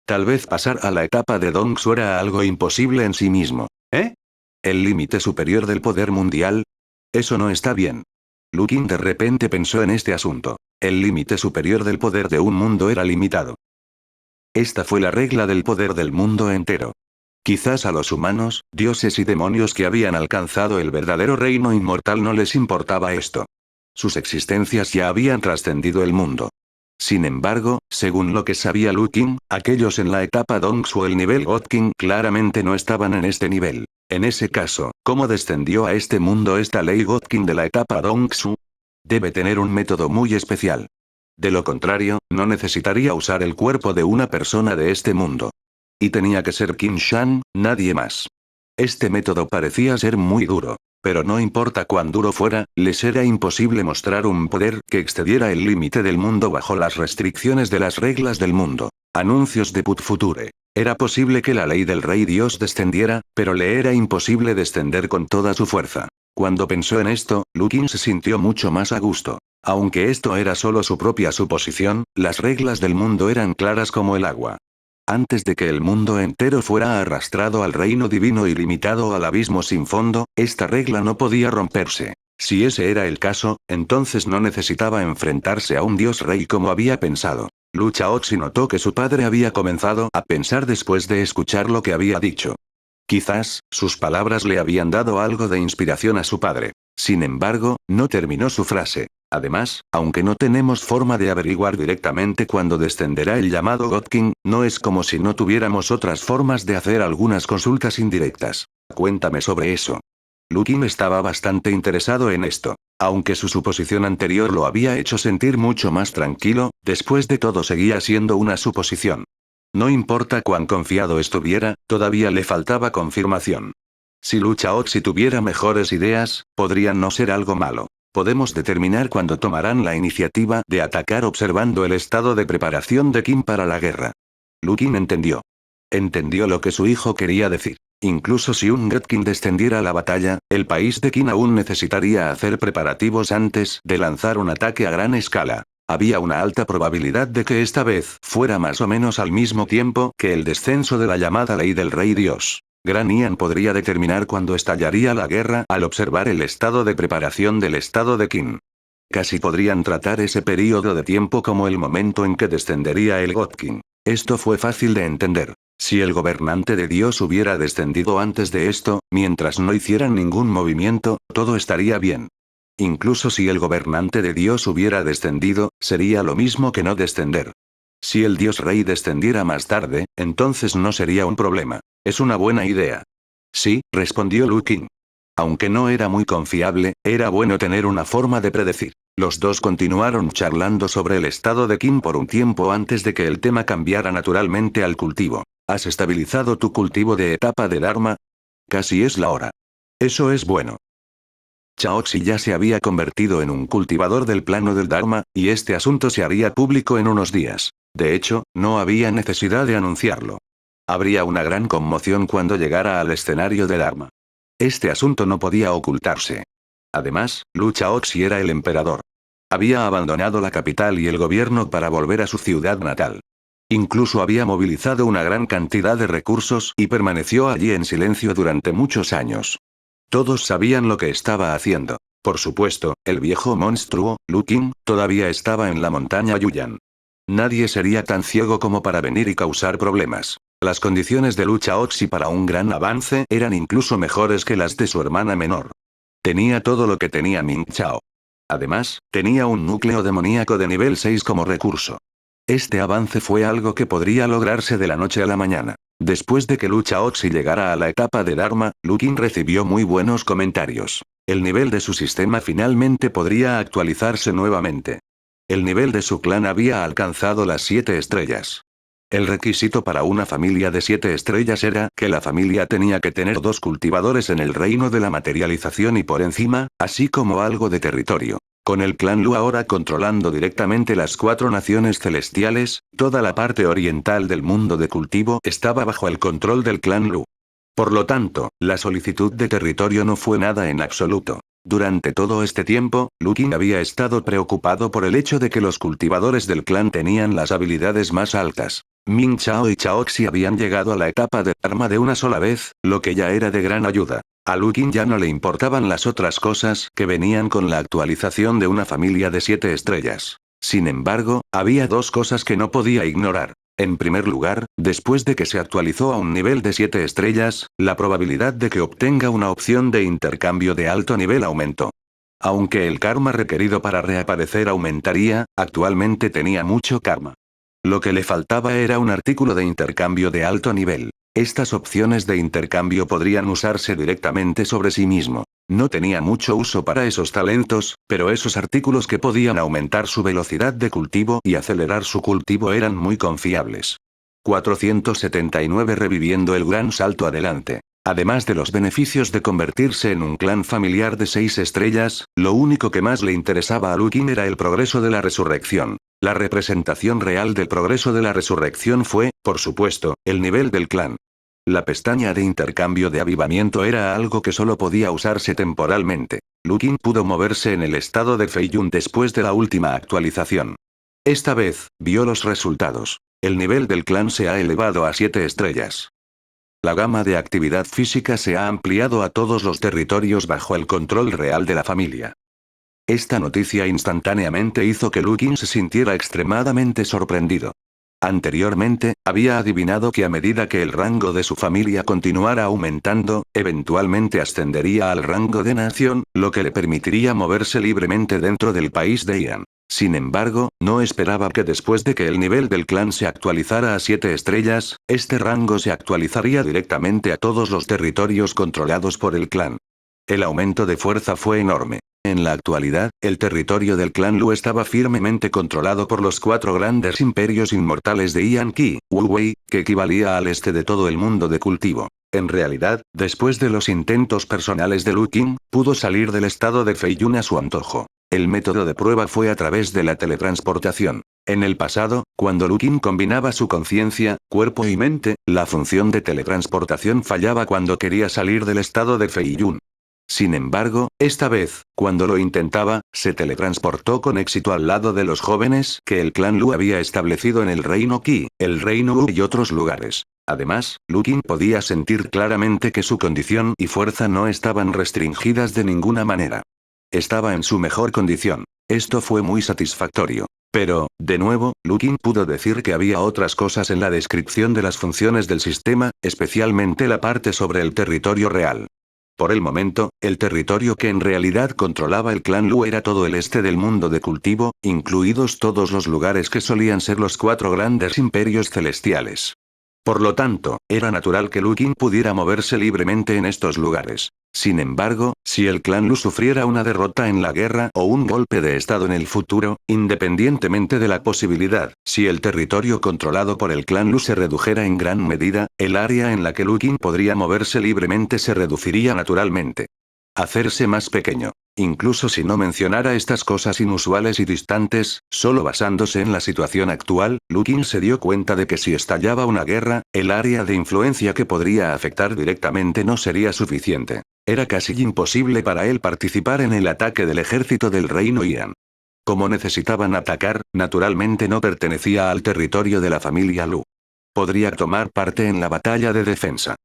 Tal vez pasar a la etapa de Dongsu era algo imposible en sí mismo. ¿Eh? ¿El límite superior del poder mundial? Eso no está bien. Lu Qin de repente pensó en este asunto. El límite superior del poder de un mundo era limitado. Esta fue la regla del poder del mundo entero. Quizás a los humanos, dioses y demonios que habían alcanzado el verdadero reino inmortal no les importaba esto. Sus existencias ya habían trascendido el mundo. Sin embargo, según lo que sabía Lu Qin, aquellos en la etapa Dongsu o el nivel God Qin claramente no estaban en este nivel. En ese caso, ¿cómo descendió a este mundo esta ley God Qin de la etapa Dongsu? Debe tener un método muy especial. De lo contrario, no necesitaría usar el cuerpo de una persona de este mundo. Y tenía que ser Qin Shan, nadie más. Este método parecía ser muy duro. Pero no importa cuán duro fuera, les era imposible mostrar un poder que excediera el límite del mundo bajo las restricciones de las reglas del mundo. Anuncios de Put Future. Era posible que la ley del Rey Dios descendiera, pero le era imposible descender con toda su fuerza. Cuando pensó en esto, Lu Qin se sintió mucho más a gusto. Aunque esto era solo su propia suposición, las reglas del mundo eran claras como el agua. Antes de que el mundo entero fuera arrastrado al reino divino y limitado al abismo sin fondo, esta regla no podía romperse. Si ese era el caso, entonces no necesitaba enfrentarse a un dios rey como había pensado. Lu Chaoxi notó que su padre había comenzado a pensar después de escuchar lo que había dicho. Quizás, sus palabras le habían dado algo de inspiración a su padre. Sin embargo, no terminó su frase. Además, aunque no tenemos forma de averiguar directamente cuándo descenderá el llamado God King, no es como si no tuviéramos otras formas de hacer algunas consultas indirectas. Cuéntame sobre eso. Lu Qin estaba bastante interesado en esto. Aunque su suposición anterior lo había hecho sentir mucho más tranquilo, después de todo seguía siendo una suposición. No importa cuán confiado estuviera, todavía le faltaba confirmación. Si Lu Chaoxi tuviera mejores ideas, podrían no ser algo malo. Podemos determinar cuándo tomarán la iniciativa de atacar observando el estado de preparación de Qin para la guerra. Lu Qin entendió. Entendió lo que su hijo quería decir. Incluso si un God King descendiera a la batalla, el país de Qin aún necesitaría hacer preparativos antes de lanzar un ataque a gran escala. Había una alta probabilidad de que esta vez fuera más o menos al mismo tiempo que el descenso de la llamada ley del Rey Dios. Gran Ian podría determinar cuándo estallaría la guerra al observar el estado de preparación del estado de Qin. Casi podrían tratar ese período de tiempo como el momento en que descendería el God King. Esto fue fácil de entender. Si el gobernante de Dios hubiera descendido antes de esto, mientras no hicieran ningún movimiento, todo estaría bien. Incluso si el gobernante de Dios hubiera descendido, sería lo mismo que no descender. Si el Dios Rey descendiera más tarde, entonces no sería un problema. Es una buena idea. Sí, respondió Lu Qin. Aunque no era muy confiable, era bueno tener una forma de predecir. Los dos continuaron charlando sobre el estado de Qin por un tiempo antes de que el tema cambiara naturalmente al cultivo. ¿Has estabilizado tu cultivo de etapa de Dharma? Casi es la hora. Eso es bueno. Chaoxi ya se había convertido en un cultivador del plano del Dharma, y este asunto se haría público en unos días. De hecho, no había necesidad de anunciarlo. Habría una gran conmoción cuando llegara al escenario de Dharma. Este asunto no podía ocultarse. Además, Lu Chaoxi era el emperador. Había abandonado la capital y el gobierno para volver a su ciudad natal. Incluso había movilizado una gran cantidad de recursos y permaneció allí en silencio durante muchos años. Todos sabían lo que estaba haciendo. Por supuesto, el viejo monstruo, Lu Qin, todavía estaba en la montaña Yuyan. Nadie sería tan ciego como para venir y causar problemas. Las condiciones de Lu Chaoxi para un gran avance eran incluso mejores que las de su hermana menor. Tenía todo lo que tenía Ming Chao. Además, tenía un núcleo demoníaco de nivel 6 como recurso. Este avance fue algo que podría lograrse de la noche a la mañana. Después de que Lu Chaoxi llegara a la etapa de Dharma, Lu Qin recibió muy buenos comentarios. El nivel de su sistema finalmente podría actualizarse nuevamente. El nivel de su clan había alcanzado las 7 estrellas. El requisito para una familia de 7 estrellas era que la familia tenía que tener 2 cultivadores en el reino de la materialización y por encima, así como algo de territorio. Con el clan Lu ahora controlando directamente las 4 naciones celestiales, toda la parte oriental del mundo de cultivo estaba bajo el control del clan Lu. Por lo tanto, la solicitud de territorio no fue nada en absoluto. Durante todo este tiempo, Lu Qin había estado preocupado por el hecho de que los cultivadores del clan tenían las habilidades más altas. Ming Chao y Chaoxi habían llegado a la etapa de Dharma de una sola vez, lo que ya era de gran ayuda. A Lu Qin ya no le importaban las otras cosas que venían con la actualización de una familia de 7 estrellas. Sin embargo, había 2 cosas que no podía ignorar. En primer lugar, después de que se actualizó a un nivel de 7 estrellas, la probabilidad de que obtenga una opción de intercambio de alto nivel aumentó. Aunque el karma requerido para reaparecer aumentaría, actualmente tenía mucho karma. Lo que le faltaba era un artículo de intercambio de alto nivel. Estas opciones de intercambio podrían usarse directamente sobre sí mismo. No tenía mucho uso para esos talentos, pero esos artículos que podían aumentar su velocidad de cultivo y acelerar su cultivo eran muy confiables. 479 reviviendo el gran salto adelante. Además de los beneficios de convertirse en un clan familiar de 6 estrellas, lo único que más le interesaba a Lu Qin era el progreso de la resurrección. La representación real del progreso de la resurrección fue, por supuesto, el nivel del clan. La pestaña de intercambio de avivamiento era algo que solo podía usarse temporalmente. Lu Qin pudo moverse en el estado de Feiyun después de la última actualización. Esta vez, vio los resultados. El nivel del clan se ha elevado a 7 estrellas. La gama de actividad física se ha ampliado a todos los territorios bajo el control real de la familia. Esta noticia instantáneamente hizo que Lu Qin se sintiera extremadamente sorprendido. Anteriormente, había adivinado que a medida que el rango de su familia continuara aumentando, eventualmente ascendería al rango de nación, lo que le permitiría moverse libremente dentro del país de Ian. Sin embargo, no esperaba que después de que el nivel del clan se actualizara a 7 estrellas, este rango se actualizaría directamente a todos los territorios controlados por el clan. El aumento de fuerza fue enorme. En la actualidad, el territorio del clan Lu estaba firmemente controlado por los 4 grandes imperios inmortales de Ian Qi, Wu Wei, que equivalía al este de todo el mundo de cultivo. En realidad, después de los intentos personales de Lu Qin, pudo salir del estado de Feiyun a su antojo. El método de prueba fue a través de la teletransportación. En el pasado, cuando Lu Qin combinaba su conciencia, cuerpo y mente, la función de teletransportación fallaba cuando quería salir del estado de Feiyun. Sin embargo, esta vez, cuando lo intentaba, se teletransportó con éxito al lado de los jóvenes que el clan Lu había establecido en el reino Qi, el reino Wu y otros lugares. Además, Lu Qin podía sentir claramente que su condición y fuerza no estaban restringidas de ninguna manera. Estaba en su mejor condición. Esto fue muy satisfactorio. Pero, de nuevo, Lu Qin pudo decir que había otras cosas en la descripción de las funciones del sistema, especialmente la parte sobre el territorio real. Por el momento, el territorio que en realidad controlaba el clan Lu era todo el este del mundo de cultivo, incluidos todos los lugares que solían ser los 4 grandes imperios celestiales. Por lo tanto, era natural que Lu Qin pudiera moverse libremente en estos lugares. Sin embargo, si el clan Lu sufriera una derrota en la guerra o un golpe de estado en el futuro, independientemente de la posibilidad, si el territorio controlado por el clan Lu se redujera en gran medida, el área en la que Lu Qin podría moverse libremente se reduciría naturalmente. Hacerse más pequeño. Incluso si no mencionara estas cosas inusuales y distantes, solo basándose en la situación actual, Lu Qin se dio cuenta de que si estallaba una guerra, el área de influencia que podría afectar directamente no sería suficiente. Era casi imposible para él participar en el ataque del ejército del reino Ian. Como necesitaban atacar, naturalmente no pertenecía al territorio de la familia Lu. Podría tomar parte en la batalla de defensa.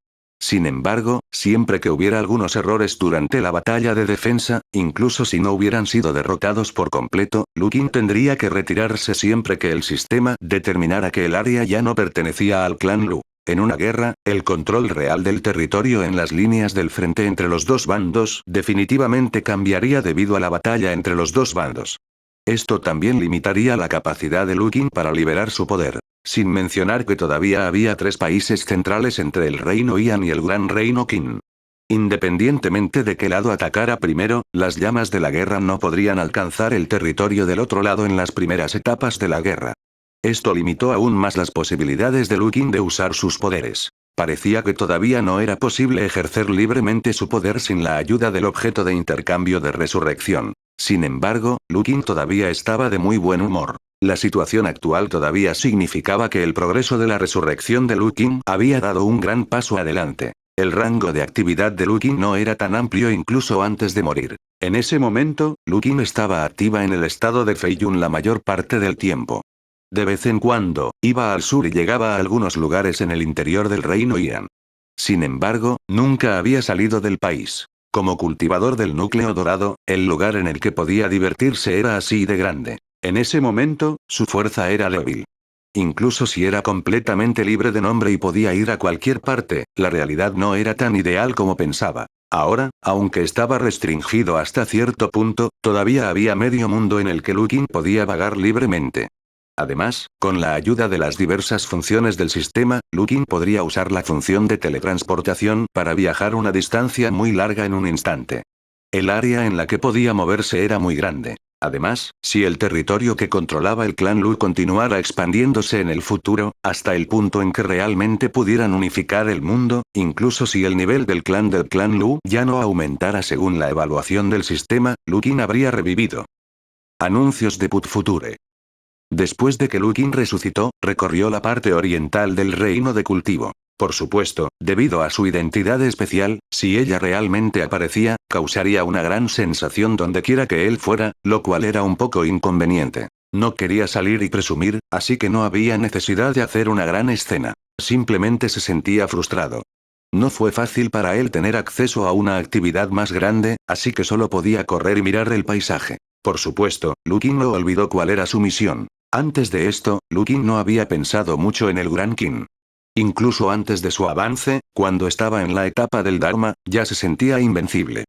Sin embargo, siempre que hubiera algunos errores durante la batalla de defensa, incluso si no hubieran sido derrotados por completo, Lu Qin tendría que retirarse siempre que el sistema determinara que el área ya no pertenecía al clan Lu. En una guerra, el control real del territorio en las líneas del frente entre los dos bandos definitivamente cambiaría debido a la batalla entre los dos bandos. Esto también limitaría la capacidad de Lu Qin para liberar su poder. Sin mencionar que todavía había 3 países centrales entre el reino Ian y el gran reino Qin. Independientemente de qué lado atacara primero, las llamas de la guerra no podrían alcanzar el territorio del otro lado en las primeras etapas de la guerra. Esto limitó aún más las posibilidades de Lu Qin de usar sus poderes. Parecía que todavía no era posible ejercer libremente su poder sin la ayuda del objeto de intercambio de resurrección. Sin embargo, Lu Qin todavía estaba de muy buen humor. La situación actual todavía significaba que el progreso de la resurrección de Lu Qin había dado un gran paso adelante. El rango de actividad de Lu Qin no era tan amplio incluso antes de morir. En ese momento, Lu Qin estaba activa en el estado de Feiyun la mayor parte del tiempo. De vez en cuando, iba al sur y llegaba a algunos lugares en el interior del reino Ian. Sin embargo, nunca había salido del país. Como cultivador del núcleo dorado, el lugar en el que podía divertirse era así de grande. En ese momento, su fuerza era débil. Incluso si era completamente libre de nombre y podía ir a cualquier parte, la realidad no era tan ideal como pensaba. Ahora, aunque estaba restringido hasta cierto punto, todavía había medio mundo en el que Lu Qin podía vagar libremente. Además, con la ayuda de las diversas funciones del sistema, Lu Qin podría usar la función de teletransportación para viajar una distancia muy larga en un instante. El área en la que podía moverse era muy grande. Además, si el territorio que controlaba el clan Lu continuara expandiéndose en el futuro, hasta el punto en que realmente pudieran unificar el mundo, incluso si el nivel del clan Lu ya no aumentara según la evaluación del sistema, Lu Qin habría revivido. Anuncios de Put Future. Después de que Lu Qin resucitó, recorrió la parte oriental del reino de cultivo. Por supuesto, debido a su identidad especial, si ella realmente aparecía, causaría una gran sensación donde quiera que él fuera, lo cual era un poco inconveniente. No quería salir y presumir, así que no había necesidad de hacer una gran escena. Simplemente se sentía frustrado. No fue fácil para él tener acceso a una actividad más grande, así que solo podía correr y mirar el paisaje. Por supuesto, Lukin no olvidó cuál era su misión. Antes de esto, Lukin no había pensado mucho en el Gran Kin. Incluso antes de su avance, cuando estaba en la etapa del Dharma, ya se sentía invencible.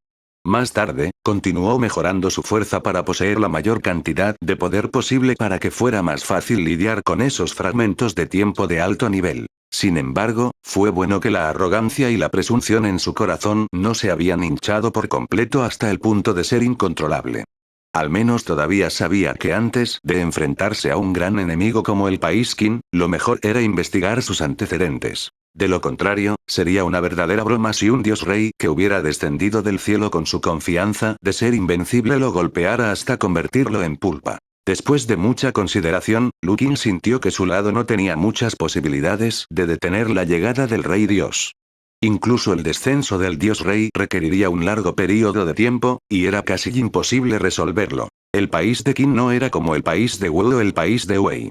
Más tarde, continuó mejorando su fuerza para poseer la mayor cantidad de poder posible para que fuera más fácil lidiar con esos fragmentos de tiempo de alto nivel. Sin embargo, fue bueno que la arrogancia y la presunción en su corazón no se habían hinchado por completo hasta el punto de ser incontrolable. Al menos todavía sabía que antes de enfrentarse a un gran enemigo como el país Qin, lo mejor era investigar sus antecedentes. De lo contrario, sería una verdadera broma si un dios rey que hubiera descendido del cielo con su confianza de ser invencible lo golpeara hasta convertirlo en pulpa. Después de mucha consideración, Lukin sintió que su lado no tenía muchas posibilidades de detener la llegada del rey dios. Incluso el descenso del dios rey requeriría un largo período de tiempo, y era casi imposible resolverlo. El país de Qin no era como el país de Wu o el país de Wei.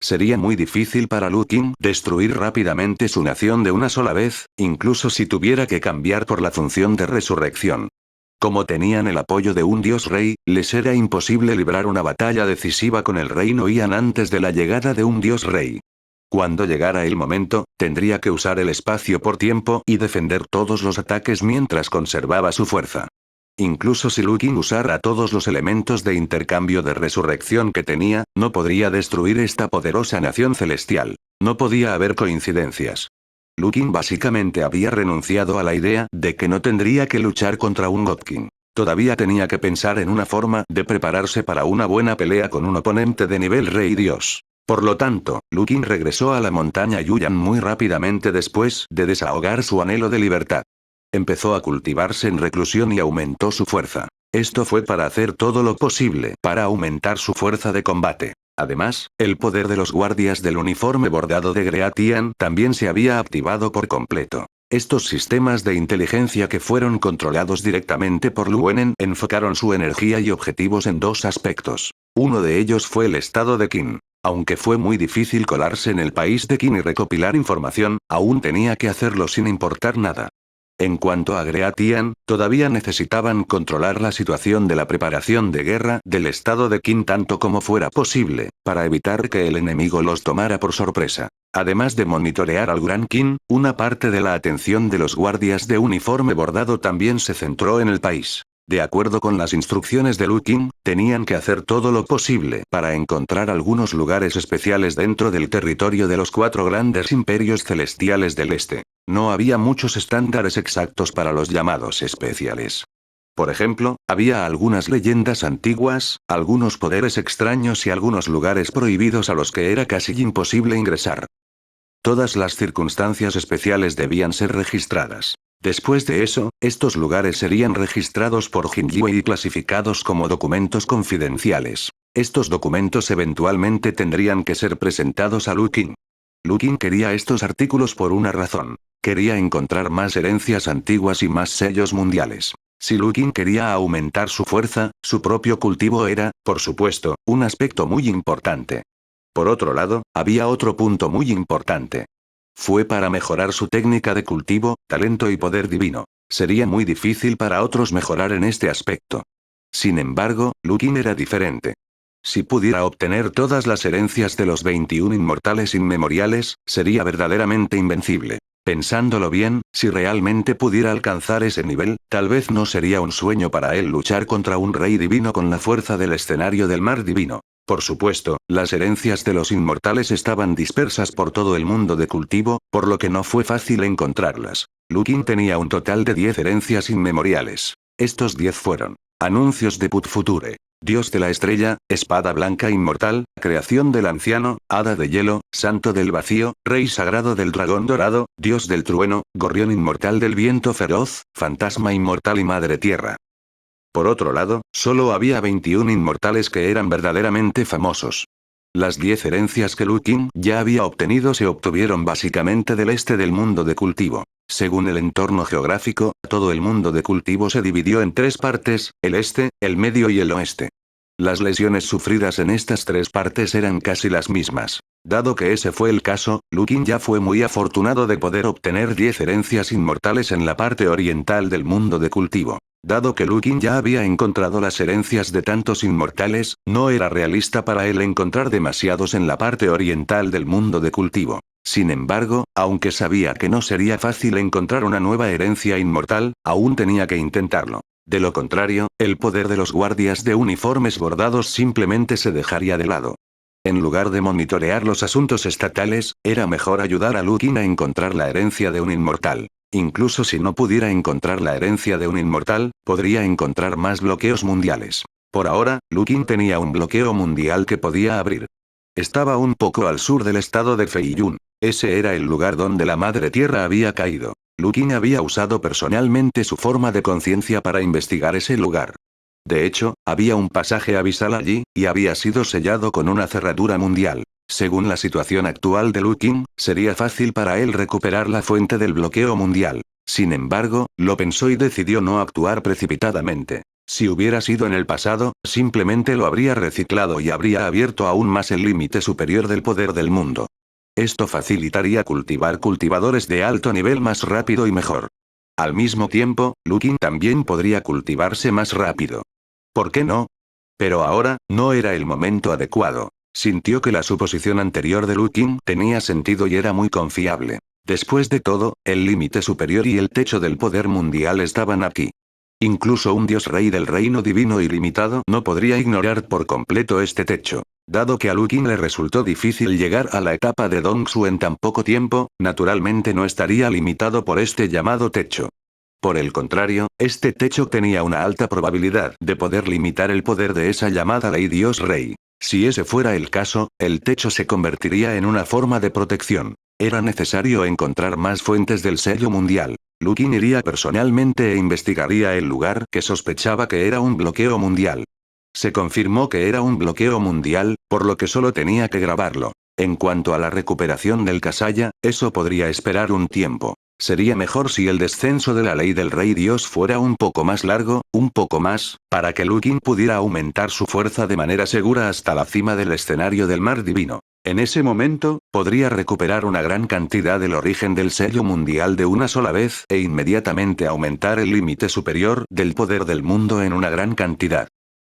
Sería muy difícil para Lu Qin destruir rápidamente su nación de una sola vez, incluso si tuviera que cambiar por la función de resurrección. Como tenían el apoyo de un dios rey, les era imposible librar una batalla decisiva con el reino Yan antes de la llegada de un dios rey. Cuando llegara el momento, tendría que usar el espacio por tiempo y defender todos los ataques mientras conservaba su fuerza. Incluso si Lu Qin usara todos los elementos de intercambio de resurrección que tenía, no podría destruir esta poderosa nación celestial. No podía haber coincidencias. Lu Qin básicamente había renunciado a la idea de que no tendría que luchar contra un God King. Todavía tenía que pensar en una forma de prepararse para una buena pelea con un oponente de nivel rey dios. Por lo tanto, Lu Qin regresó a la montaña Yuyan muy rápidamente después de desahogar su anhelo de libertad. Empezó a cultivarse en reclusión y aumentó su fuerza. Esto fue para hacer todo lo posible para aumentar su fuerza de combate. Además, el poder de los guardias del uniforme bordado de Greatian también se había activado por completo. Estos sistemas de inteligencia que fueron controlados directamente por Lu Wenen enfocaron su energía y objetivos en dos aspectos. Uno de ellos fue el estado de Qin. Aunque fue muy difícil colarse en el país de Qin y recopilar información, aún tenía que hacerlo sin importar nada. En cuanto a Greatian, todavía necesitaban controlar la situación de la preparación de guerra del estado de Qin tanto como fuera posible, para evitar que el enemigo los tomara por sorpresa. Además de monitorear al Gran Qin, una parte de la atención de los guardias de uniforme bordado también se centró en el país. De acuerdo con las instrucciones de Lu Qin, tenían que hacer todo lo posible para encontrar algunos lugares especiales dentro del territorio de los cuatro grandes imperios celestiales del este. No había muchos estándares exactos para los llamados especiales. Por ejemplo, había algunas leyendas antiguas, algunos poderes extraños y algunos lugares prohibidos a los que era casi imposible ingresar. Todas las circunstancias especiales debían ser registradas. Después de eso, estos lugares serían registrados por Jinjiwe y clasificados como documentos confidenciales. Estos documentos eventualmente tendrían que ser presentados a Lu Qin. Lu Qin quería estos artículos por una razón. Quería encontrar más herencias antiguas y más sellos mundiales. Si Lu Qin quería aumentar su fuerza, su propio cultivo era, por supuesto, un aspecto muy importante. Por otro lado, había otro punto muy importante. Fue para mejorar su técnica de cultivo, talento y poder divino. Sería muy difícil para otros mejorar en este aspecto. Sin embargo, Lu Qin era diferente. Si pudiera obtener todas las herencias de los 21 inmortales inmemoriales, sería verdaderamente invencible. Pensándolo bien, si realmente pudiera alcanzar ese nivel, tal vez no sería un sueño para él luchar contra un rey divino con la fuerza del escenario del mar divino. Por supuesto, las herencias de los inmortales estaban dispersas por todo el mundo de cultivo, por lo que no fue fácil encontrarlas. Lu Qin tenía un total de 10 herencias inmemoriales. Estos 10 fueron: anuncios de Put Future, Dios de la estrella, espada blanca inmortal, creación del anciano, hada de hielo, santo del vacío, rey sagrado del dragón dorado, dios del trueno, gorrión inmortal del viento feroz, fantasma inmortal y madre tierra. Por otro lado, solo había 21 inmortales que eran verdaderamente famosos. Las 10 herencias que Lu Qin ya había obtenido se obtuvieron básicamente del este del mundo de cultivo. Según el entorno geográfico, todo el mundo de cultivo se dividió en 3 partes, el este, el medio y el oeste. Las lesiones sufridas en estas tres partes eran casi las mismas. Dado que ese fue el caso, Lu Qin ya fue muy afortunado de poder obtener 10 herencias inmortales en la parte oriental del mundo de cultivo. Dado que Lu Qin ya había encontrado las herencias de tantos inmortales, no era realista para él encontrar demasiados en la parte oriental del mundo de cultivo. Sin embargo, aunque sabía que no sería fácil encontrar una nueva herencia inmortal, aún tenía que intentarlo. De lo contrario, el poder de los guardias de uniformes bordados simplemente se dejaría de lado. En lugar de monitorear los asuntos estatales, era mejor ayudar a Lu Qin a encontrar la herencia de un inmortal. Incluso si no pudiera encontrar la herencia de un inmortal, podría encontrar más bloqueos mundiales. Por ahora, Lu Qin tenía un bloqueo mundial que podía abrir. Estaba un poco al sur del estado de Feiyun. Ese era el lugar donde la Madre Tierra había caído. Lu Qin había usado personalmente su forma de conciencia para investigar ese lugar. De hecho, había un pasaje abisal allí, y había sido sellado con una cerradura mundial. Según la situación actual de Lu Qin, sería fácil para él recuperar la fuente del bloqueo mundial. Sin embargo, lo pensó y decidió no actuar precipitadamente. Si hubiera sido en el pasado, simplemente lo habría reciclado y habría abierto aún más el límite superior del poder del mundo. Esto facilitaría cultivar cultivadores de alto nivel más rápido y mejor. Al mismo tiempo, Lu Qin también podría cultivarse más rápido. ¿Por qué no? Pero ahora, no era el momento adecuado. Sintió que la suposición anterior de Lu Qin tenía sentido y era muy confiable. Después de todo, el límite superior y el techo del poder mundial estaban aquí. Incluso un dios rey del reino divino ilimitado no podría ignorar por completo este techo. Dado que a Lu Qin le resultó difícil llegar a la etapa de Dongsu en tan poco tiempo, naturalmente no estaría limitado por este llamado techo. Por el contrario, este techo tenía una alta probabilidad de poder limitar el poder de esa llamada ley Dios Rey. Si ese fuera el caso, el techo se convertiría en una forma de protección. Era necesario encontrar más fuentes del sello mundial. Lu Qin iría personalmente e investigaría el lugar que sospechaba que era un bloqueo mundial. Se confirmó que era un bloqueo mundial, por lo que solo tenía que grabarlo. En cuanto a la recuperación del Kasaya, eso podría esperar un tiempo. Sería mejor si el descenso de la ley del Rey Dios fuera un poco más largo, un poco más, para que Lu Qin pudiera aumentar su fuerza de manera segura hasta la cima del escenario del mar divino. En ese momento, podría recuperar una gran cantidad del origen del sello mundial de una sola vez e inmediatamente aumentar el límite superior del poder del mundo en una gran cantidad.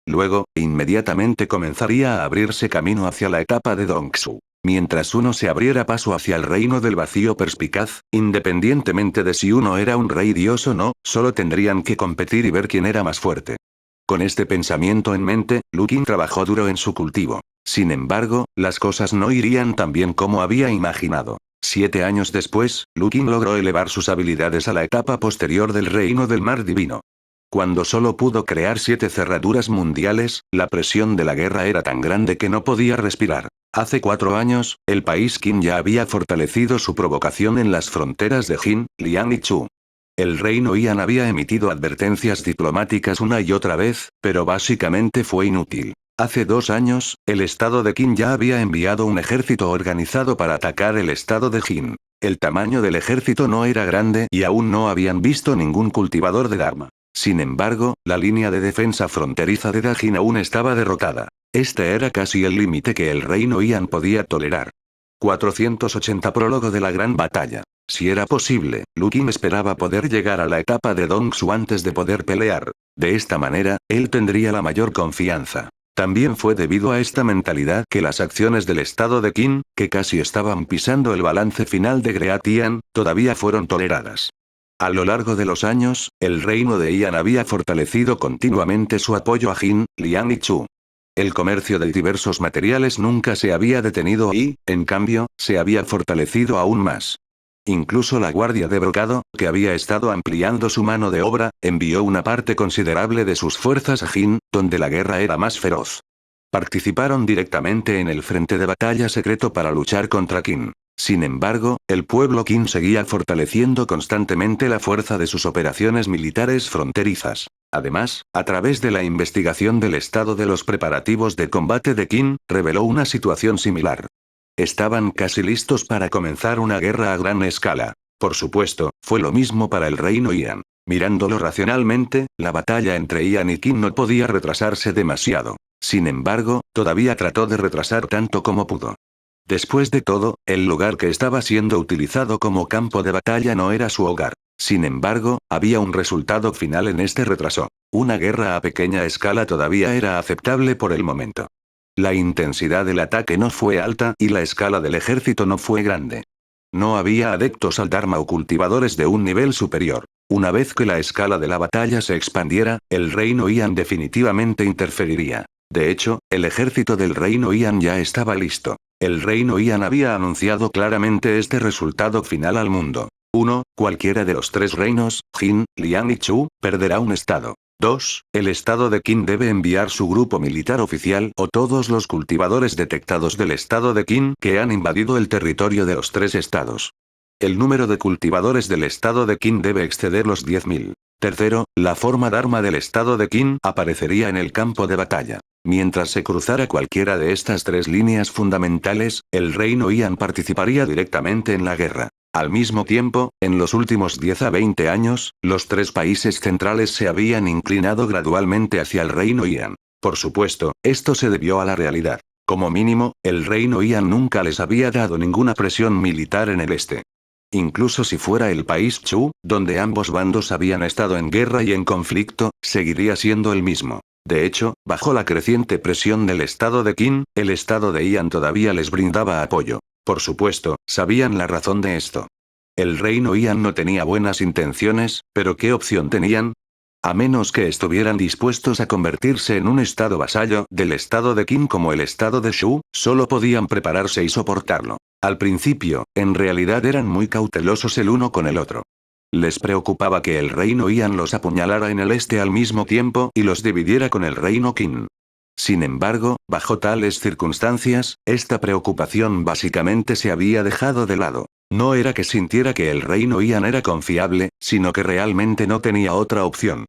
Luego, inmediatamente comenzaría a abrirse camino hacia la etapa de Dongsu. Mientras uno se abriera paso hacia el reino del vacío perspicaz, independientemente de si uno era un rey dios o no, solo tendrían que competir y ver quién era más fuerte. Con este pensamiento en mente, Lu Qin trabajó duro en su cultivo. Sin embargo, las cosas no irían tan bien como había imaginado. 7 años después, Lu Qin logró elevar sus habilidades a la etapa posterior del reino del mar divino. Cuando solo pudo crear 7 cerraduras mundiales, la presión de la guerra era tan grande que no podía respirar. Hace 4 años, el país Qin ya había fortalecido su provocación en las fronteras de Jin, Liang y Chu. El reino Yan había emitido advertencias diplomáticas una y otra vez, pero básicamente fue inútil. Hace 2 años, el estado de Qin ya había enviado un ejército organizado para atacar el estado de Jin. El tamaño del ejército no era grande y aún no habían visto ningún cultivador de Dharma. Sin embargo, la línea de defensa fronteriza de Dajin aún estaba derrotada. Este era casi el límite que el reino Yan podía tolerar. 480 Prólogo de la gran batalla. Si era posible, Lu Qin esperaba poder llegar a la etapa de Dongsu antes de poder pelear. De esta manera, él tendría la mayor confianza. También fue debido a esta mentalidad que las acciones del estado de Qin, que casi estaban pisando el balance final de Great Yan, todavía fueron toleradas. A lo largo de los años, el reino de Yan había fortalecido continuamente su apoyo a Jin, Liang y Chu. El comercio de diversos materiales nunca se había detenido y, en cambio, se había fortalecido aún más. Incluso la guardia de Brocado, que había estado ampliando su mano de obra, envió una parte considerable de sus fuerzas a Jin, donde la guerra era más feroz. Participaron directamente en el frente de batalla secreto para luchar contra Qin. Sin embargo, el pueblo Qin seguía fortaleciendo constantemente la fuerza de sus operaciones militares fronterizas. Además, a través de la investigación del estado de los preparativos de combate de Qin, reveló una situación similar. Estaban casi listos para comenzar una guerra a gran escala. Por supuesto, fue lo mismo para el reino Yan. Mirándolo racionalmente, la batalla entre Yan y Qin no podía retrasarse demasiado. Sin embargo, todavía trató de retrasar tanto como pudo. Después de todo, el lugar que estaba siendo utilizado como campo de batalla no era su hogar. Sin embargo, había un resultado final en este retraso. Una guerra a pequeña escala todavía era aceptable por el momento. La intensidad del ataque no fue alta y la escala del ejército no fue grande. No había adeptos al Dharma o cultivadores de un nivel superior. Una vez que la escala de la batalla se expandiera, el reino Ian definitivamente interferiría. De hecho, el ejército del reino Ian ya estaba listo. El reino Ian había anunciado claramente este resultado final al mundo. 1. Cualquiera de los tres reinos, Jin, Liang y Chu, perderá un estado. 2. El estado de Qin debe enviar su grupo militar oficial o todos los cultivadores detectados del estado de Qin que han invadido el territorio de los tres estados. El número de cultivadores del estado de Qin debe exceder los 10.000. Tercero, la forma Dharma del estado de Qin aparecería en el campo de batalla. Mientras se cruzara cualquiera de estas tres líneas fundamentales, el reino Ian participaría directamente en la guerra. Al mismo tiempo, en los últimos 10 a 20 años, los tres países centrales se habían inclinado gradualmente hacia el reino Ian. Por supuesto, esto se debió a la realidad. Como mínimo, el reino Ian nunca les había dado ninguna presión militar en el este. Incluso si fuera el país Chu, donde ambos bandos habían estado en guerra y en conflicto, seguiría siendo el mismo. De hecho, bajo la creciente presión del estado de Qin, el estado de Ian todavía les brindaba apoyo. Por supuesto, sabían la razón de esto. El reino Ian no tenía buenas intenciones, pero ¿qué opción tenían? A menos que estuvieran dispuestos a convertirse en un estado vasallo del estado de Qin como el estado de Shu, solo podían prepararse y soportarlo. Al principio, en realidad eran muy cautelosos el uno con el otro. Les preocupaba que el reino Ian los apuñalara en el este al mismo tiempo y los dividiera con el reino Qin. Sin embargo, bajo tales circunstancias, esta preocupación básicamente se había dejado de lado. No era que sintiera que el reino Ian era confiable, sino que realmente no tenía otra opción.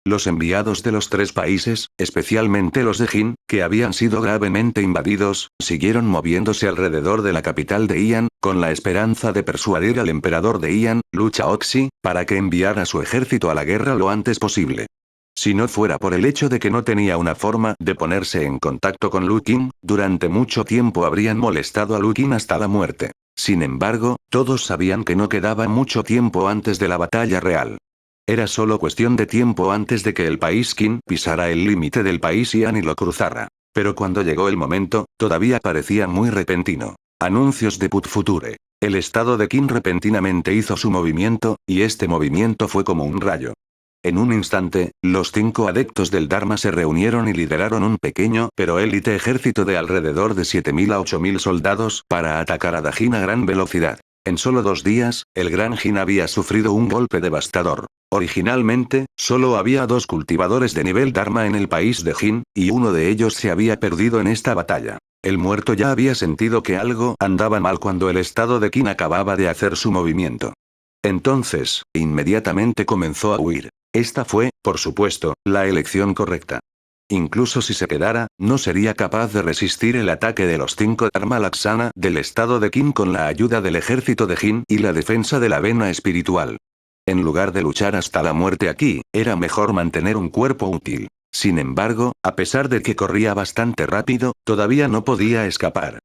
Los enviados de los tres países, especialmente los de Jin, que habían sido gravemente invadidos, siguieron moviéndose alrededor de la capital de Ian, con la esperanza de persuadir al emperador de Ian, Lu Chaoxi, para que enviara su ejército a la guerra lo antes posible. Si no fuera por el hecho de que no tenía una forma de ponerse en contacto con Lu Qin, durante mucho tiempo habrían molestado a Lu Qin hasta la muerte. Sin embargo, todos sabían que no quedaba mucho tiempo antes de la batalla real. Era solo cuestión de tiempo antes de que el país Qin pisara el límite del país Ian y lo cruzara. Pero cuando llegó el momento, todavía parecía muy repentino. Anuncios de Put Future. El estado de Qin repentinamente hizo su movimiento, y este movimiento fue como un rayo. En un instante, los 5 adeptos del Dharma se reunieron y lideraron un pequeño pero élite ejército de alrededor de 7.000 a 8.000 soldados para atacar a Dajin a gran velocidad. En solo 2 días, el Gran Jin había sufrido un golpe devastador. Originalmente, solo había 2 cultivadores de nivel Dharma en el país de Jin, y uno de ellos se había perdido en esta batalla. El muerto ya había sentido que algo andaba mal cuando el estado de Qin acababa de hacer su movimiento. Entonces, inmediatamente comenzó a huir. Esta fue, por supuesto, la elección correcta. Incluso si se quedara, no sería capaz de resistir el ataque de los 5 Dharma Laksana del estado de Qin con la ayuda del ejército de Jin y la defensa de la vena espiritual. En lugar de luchar hasta la muerte aquí, era mejor mantener un cuerpo útil. Sin embargo, a pesar de que corría bastante rápido, todavía no podía escapar.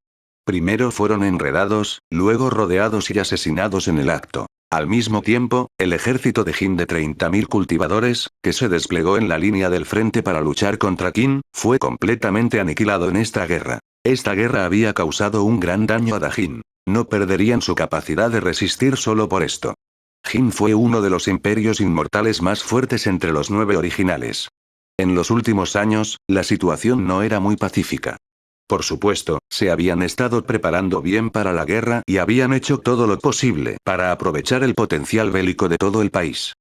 Primero fueron enredados, luego rodeados y asesinados en el acto. Al mismo tiempo, el ejército de Jin de 30.000 cultivadores, que se desplegó en la línea del frente para luchar contra Qin, fue completamente aniquilado en esta guerra. Esta guerra había causado un gran daño a Dajin. No perderían su capacidad de resistir solo por esto. Jin fue uno de los imperios inmortales más fuertes entre los 9 originales. En los últimos años, la situación no era muy pacífica. Por supuesto, se habían estado preparando bien para la guerra y habían hecho todo lo posible para aprovechar el potencial bélico de todo el país.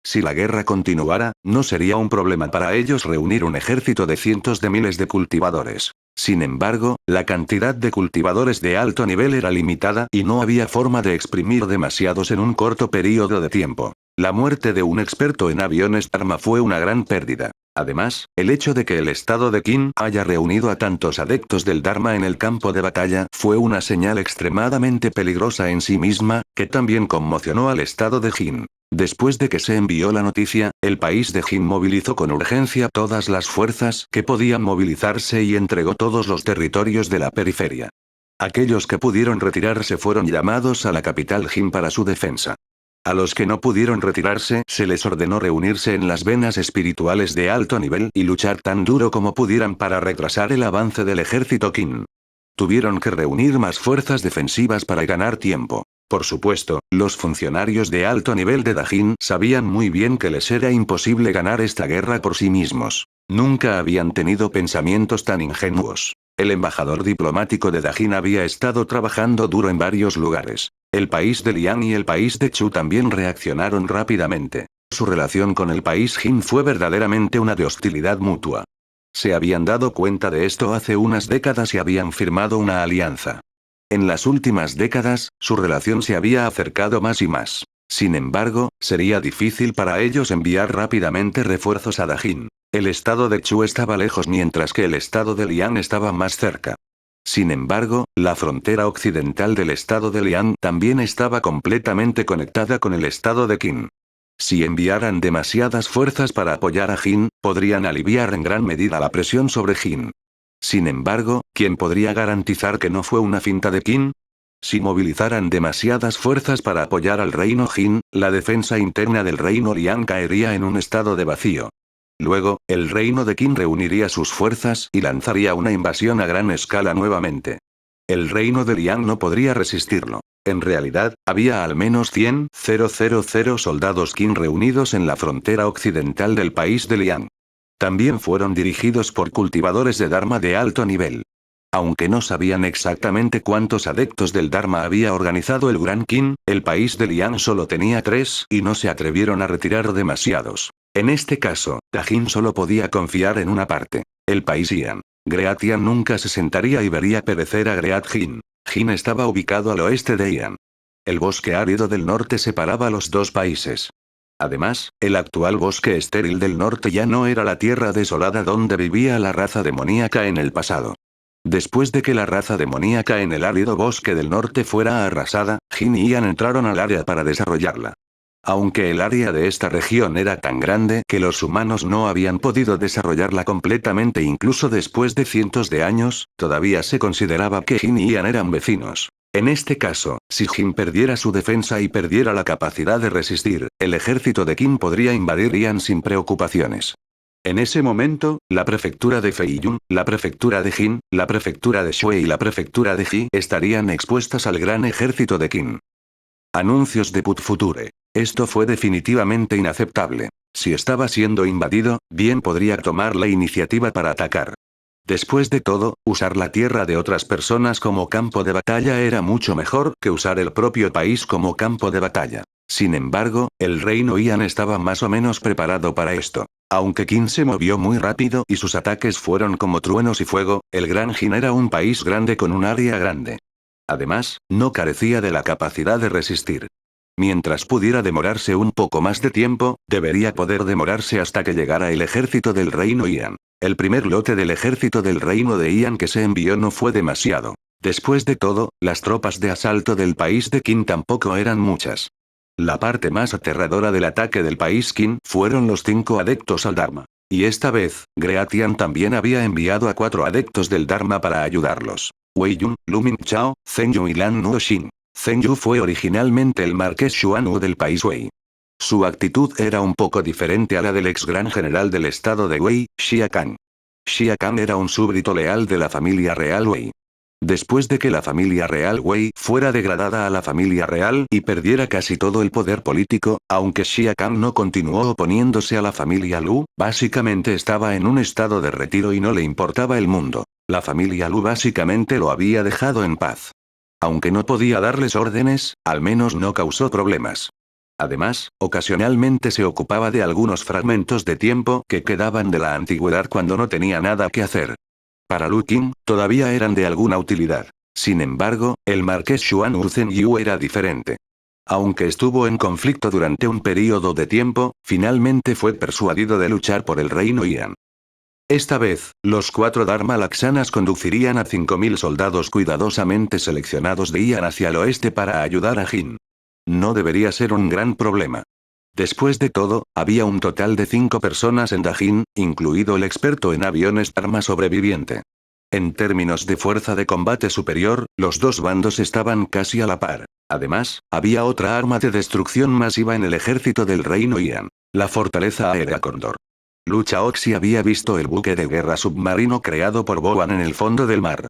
Si la guerra continuara, no sería un problema para ellos reunir un ejército de cientos de miles de cultivadores. Sin embargo, la cantidad de cultivadores de alto nivel era limitada y no había forma de exprimir demasiados en un corto periodo de tiempo. La muerte de un experto en aviones Dharma fue una gran pérdida. Además, el hecho de que el estado de Qin haya reunido a tantos adeptos del Dharma en el campo de batalla fue una señal extremadamente peligrosa en sí misma, que también conmocionó al estado de Jin. Después de que se envió la noticia, el país de Jin movilizó con urgencia todas las fuerzas que podían movilizarse y entregó todos los territorios de la periferia. Aquellos que pudieron retirarse fueron llamados a la capital Jin para su defensa. A los que no pudieron retirarse se les ordenó reunirse en las venas espirituales de alto nivel y luchar tan duro como pudieran para retrasar el avance del ejército Qin. Tuvieron que reunir más fuerzas defensivas para ganar tiempo. Por supuesto, los funcionarios de alto nivel de Dajin sabían muy bien que les era imposible ganar esta guerra por sí mismos. Nunca habían tenido pensamientos tan ingenuos. El embajador diplomático de Dajin había estado trabajando duro en varios lugares. El país de Liang y el país de Chu también reaccionaron rápidamente. Su relación con el país Jin fue verdaderamente una de hostilidad mutua. Se habían dado cuenta de esto hace unas décadas y habían firmado una alianza. En las últimas décadas, su relación se había acercado más y más. Sin embargo, sería difícil para ellos enviar rápidamente refuerzos a Dajin. El estado de Chu estaba lejos mientras que el estado de Liang estaba más cerca. Sin embargo, la frontera occidental del estado de Liang también estaba completamente conectada con el estado de Qin. Si enviaran demasiadas fuerzas para apoyar a Jin, podrían aliviar en gran medida la presión sobre Jin. Sin embargo, ¿quién podría garantizar que no fue una finta de Qin? Si movilizaran demasiadas fuerzas para apoyar al reino Jin, la defensa interna del reino Liang caería en un estado de vacío. Luego, el reino de Qin reuniría sus fuerzas y lanzaría una invasión a gran escala nuevamente. El reino de Liang no podría resistirlo. En realidad, había al menos 100,000 soldados Qin reunidos en la frontera occidental del país de Liang. También fueron dirigidos por cultivadores de Dharma de alto nivel. Aunque no sabían exactamente cuántos adeptos del Dharma había organizado el Gran Qin, el país de Liang solo tenía 3 y no se atrevieron a retirar demasiados. En este caso, Dajin solo podía confiar en una parte. El país Ian. Great Ian nunca se sentaría y vería perecer a Great Jin. Jin estaba ubicado al oeste de Ian. El bosque árido del norte separaba los dos países. Además, el actual bosque estéril del norte ya no era la tierra desolada donde vivía la raza demoníaca en el pasado. Después de que la raza demoníaca en el árido bosque del norte fuera arrasada, Jin y Ian entraron al área para desarrollarla. Aunque el área de esta región era tan grande que los humanos no habían podido desarrollarla completamente incluso después de cientos de años, todavía se consideraba que Jin y Ian eran vecinos. En este caso, si Jin perdiera su defensa y perdiera la capacidad de resistir, el ejército de Qin podría invadir Ian sin preocupaciones. En ese momento, la prefectura de Feiyun, la prefectura de Jin, la prefectura de Shui y la prefectura de Ji estarían expuestas al gran ejército de Qin. Anuncios de Put Future. Esto fue definitivamente inaceptable. Si estaba siendo invadido, bien podría tomar la iniciativa para atacar. Después de todo, usar la tierra de otras personas como campo de batalla era mucho mejor que usar el propio país como campo de batalla. Sin embargo, el reino Ian estaba más o menos preparado para esto. Aunque Qin se movió muy rápido y sus ataques fueron como truenos y fuego, el Gran Jin era un país grande con un área grande. Además, no carecía de la capacidad de resistir. Mientras pudiera demorarse un poco más de tiempo, debería poder demorarse hasta que llegara el ejército del reino Ian. El primer lote del ejército del reino de Ian que se envió no fue demasiado. Después de todo, las tropas de asalto del país de Qin tampoco eran muchas. La parte más aterradora del ataque del país Qin fueron los 5 adeptos al Dharma. Y esta vez, Great Ian también había enviado a 4 adeptos del Dharma para ayudarlos. Wei Yun, Lu Ming Chao, Zheng Yu y Lan Nuo Xin. Zheng Yu fue originalmente el marqués Xuanwu del país Wei. Su actitud era un poco diferente a la del ex gran general del estado de Wei, Xia Kang. Xia Kang era un súbdito leal de la familia real Wei. Después de que la familia real Wei fuera degradada a la familia real y perdiera casi todo el poder político, aunque Xia Kang no continuó oponiéndose a la familia Lu, básicamente estaba en un estado de retiro y no le importaba el mundo. La familia Lu básicamente lo había dejado en paz. Aunque no podía darles órdenes, al menos no causó problemas. Además, ocasionalmente se ocupaba de algunos fragmentos de tiempo que quedaban de la antigüedad cuando no tenía nada que hacer. Para Lu Qin, todavía eran de alguna utilidad. Sin embargo, el marqués Xuanwu Zhengyu era diferente. Aunque estuvo en conflicto durante un período de tiempo, finalmente fue persuadido de luchar por el reino Ian. Esta vez, los 4 Dharma Laksanas conducirían a 5.000 soldados cuidadosamente seleccionados de Ian hacia el oeste para ayudar a Jin. No debería ser un gran problema. Después de todo, había un total de 5 personas en Dajin, incluido el experto en aviones Dharma sobreviviente. En términos de fuerza de combate superior, los dos bandos estaban casi a la par. Además, había otra arma de destrucción masiva en el ejército del reino Ian. La fortaleza aérea Cóndor. Lu Chaoxi había visto el buque de guerra submarino creado por Boan en el fondo del mar.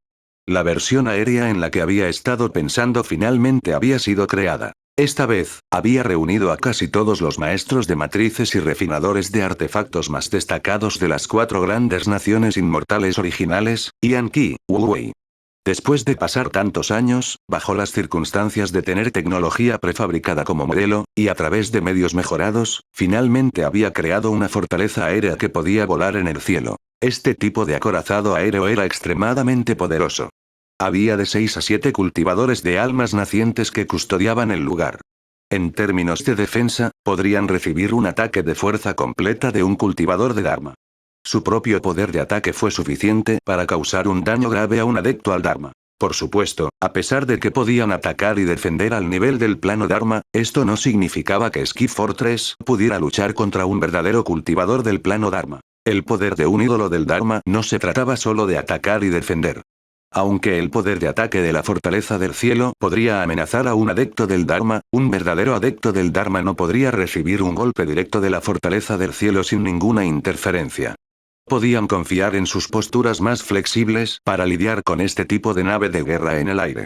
La versión aérea en la que había estado pensando finalmente había sido creada. Esta vez, había reunido a casi todos los maestros de matrices y refinadores de artefactos más destacados de las 4 grandes naciones inmortales originales, Yanqi, Wu-Wei. Después de pasar tantos años, bajo las circunstancias de tener tecnología prefabricada como modelo, y a través de medios mejorados, finalmente había creado una fortaleza aérea que podía volar en el cielo. Este tipo de acorazado aéreo era extremadamente poderoso. Había de 6 a 7 cultivadores de almas nacientes que custodiaban el lugar. En términos de defensa, podrían recibir un ataque de fuerza completa de un cultivador de Dharma. Su propio poder de ataque fue suficiente para causar un daño grave a un adepto al Dharma. Por supuesto, a pesar de que podían atacar y defender al nivel del plano Dharma, esto no significaba que Ski Fortress pudiera luchar contra un verdadero cultivador del plano Dharma. El poder de un ídolo del Dharma no se trataba solo de atacar y defender. Aunque el poder de ataque de la fortaleza del cielo podría amenazar a un adepto del Dharma, un verdadero adepto del Dharma no podría recibir un golpe directo de la fortaleza del cielo sin ninguna interferencia. Podían confiar en sus posturas más flexibles para lidiar con este tipo de nave de guerra en el aire.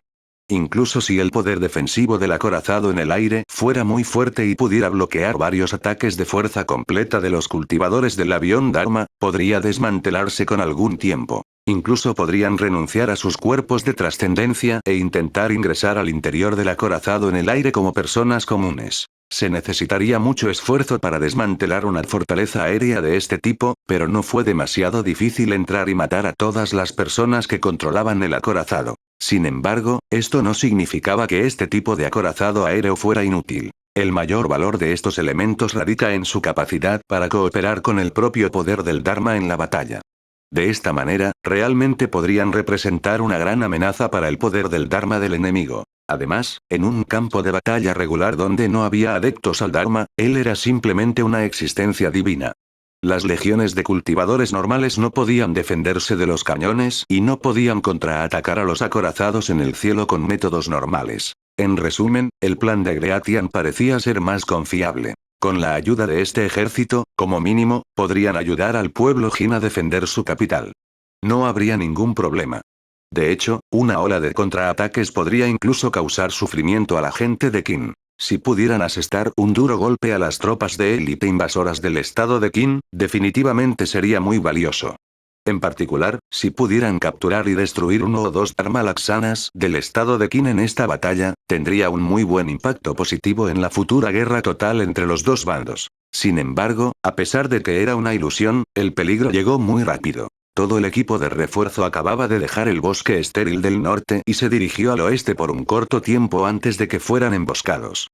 Incluso si el poder defensivo del acorazado en el aire fuera muy fuerte y pudiera bloquear varios ataques de fuerza completa de los cultivadores del avión Dharma, podría desmantelarse con algún tiempo. Incluso podrían renunciar a sus cuerpos de trascendencia e intentar ingresar al interior del acorazado en el aire como personas comunes. Se necesitaría mucho esfuerzo para desmantelar una fortaleza aérea de este tipo, pero no fue demasiado difícil entrar y matar a todas las personas que controlaban el acorazado. Sin embargo, esto no significaba que este tipo de acorazado aéreo fuera inútil. El mayor valor de estos elementos radica en su capacidad para cooperar con el propio poder del Dharma en la batalla. De esta manera, realmente podrían representar una gran amenaza para el poder del Dharma del enemigo. Además, en un campo de batalla regular donde no había adeptos al Dharma, él era simplemente una existencia divina. Las legiones de cultivadores normales no podían defenderse de los cañones y no podían contraatacar a los acorazados en el cielo con métodos normales. En resumen, el plan de Greatian parecía ser más confiable. Con la ayuda de este ejército, como mínimo, podrían ayudar al pueblo Jin a defender su capital. No habría ningún problema. De hecho, una ola de contraataques podría incluso causar sufrimiento a la gente de Qin. Si pudieran asestar un duro golpe a las tropas de élite invasoras del estado de Qin, definitivamente sería muy valioso. En particular, si pudieran capturar y destruir 1 o 2 Dharma Laksanas del estado de Qin en esta batalla, tendría un muy buen impacto positivo en la futura guerra total entre los dos bandos. Sin embargo, a pesar de que era una ilusión, el peligro llegó muy rápido. Todo el equipo de refuerzo acababa de dejar el bosque estéril del norte y se dirigió al oeste por un corto tiempo antes de que fueran emboscados.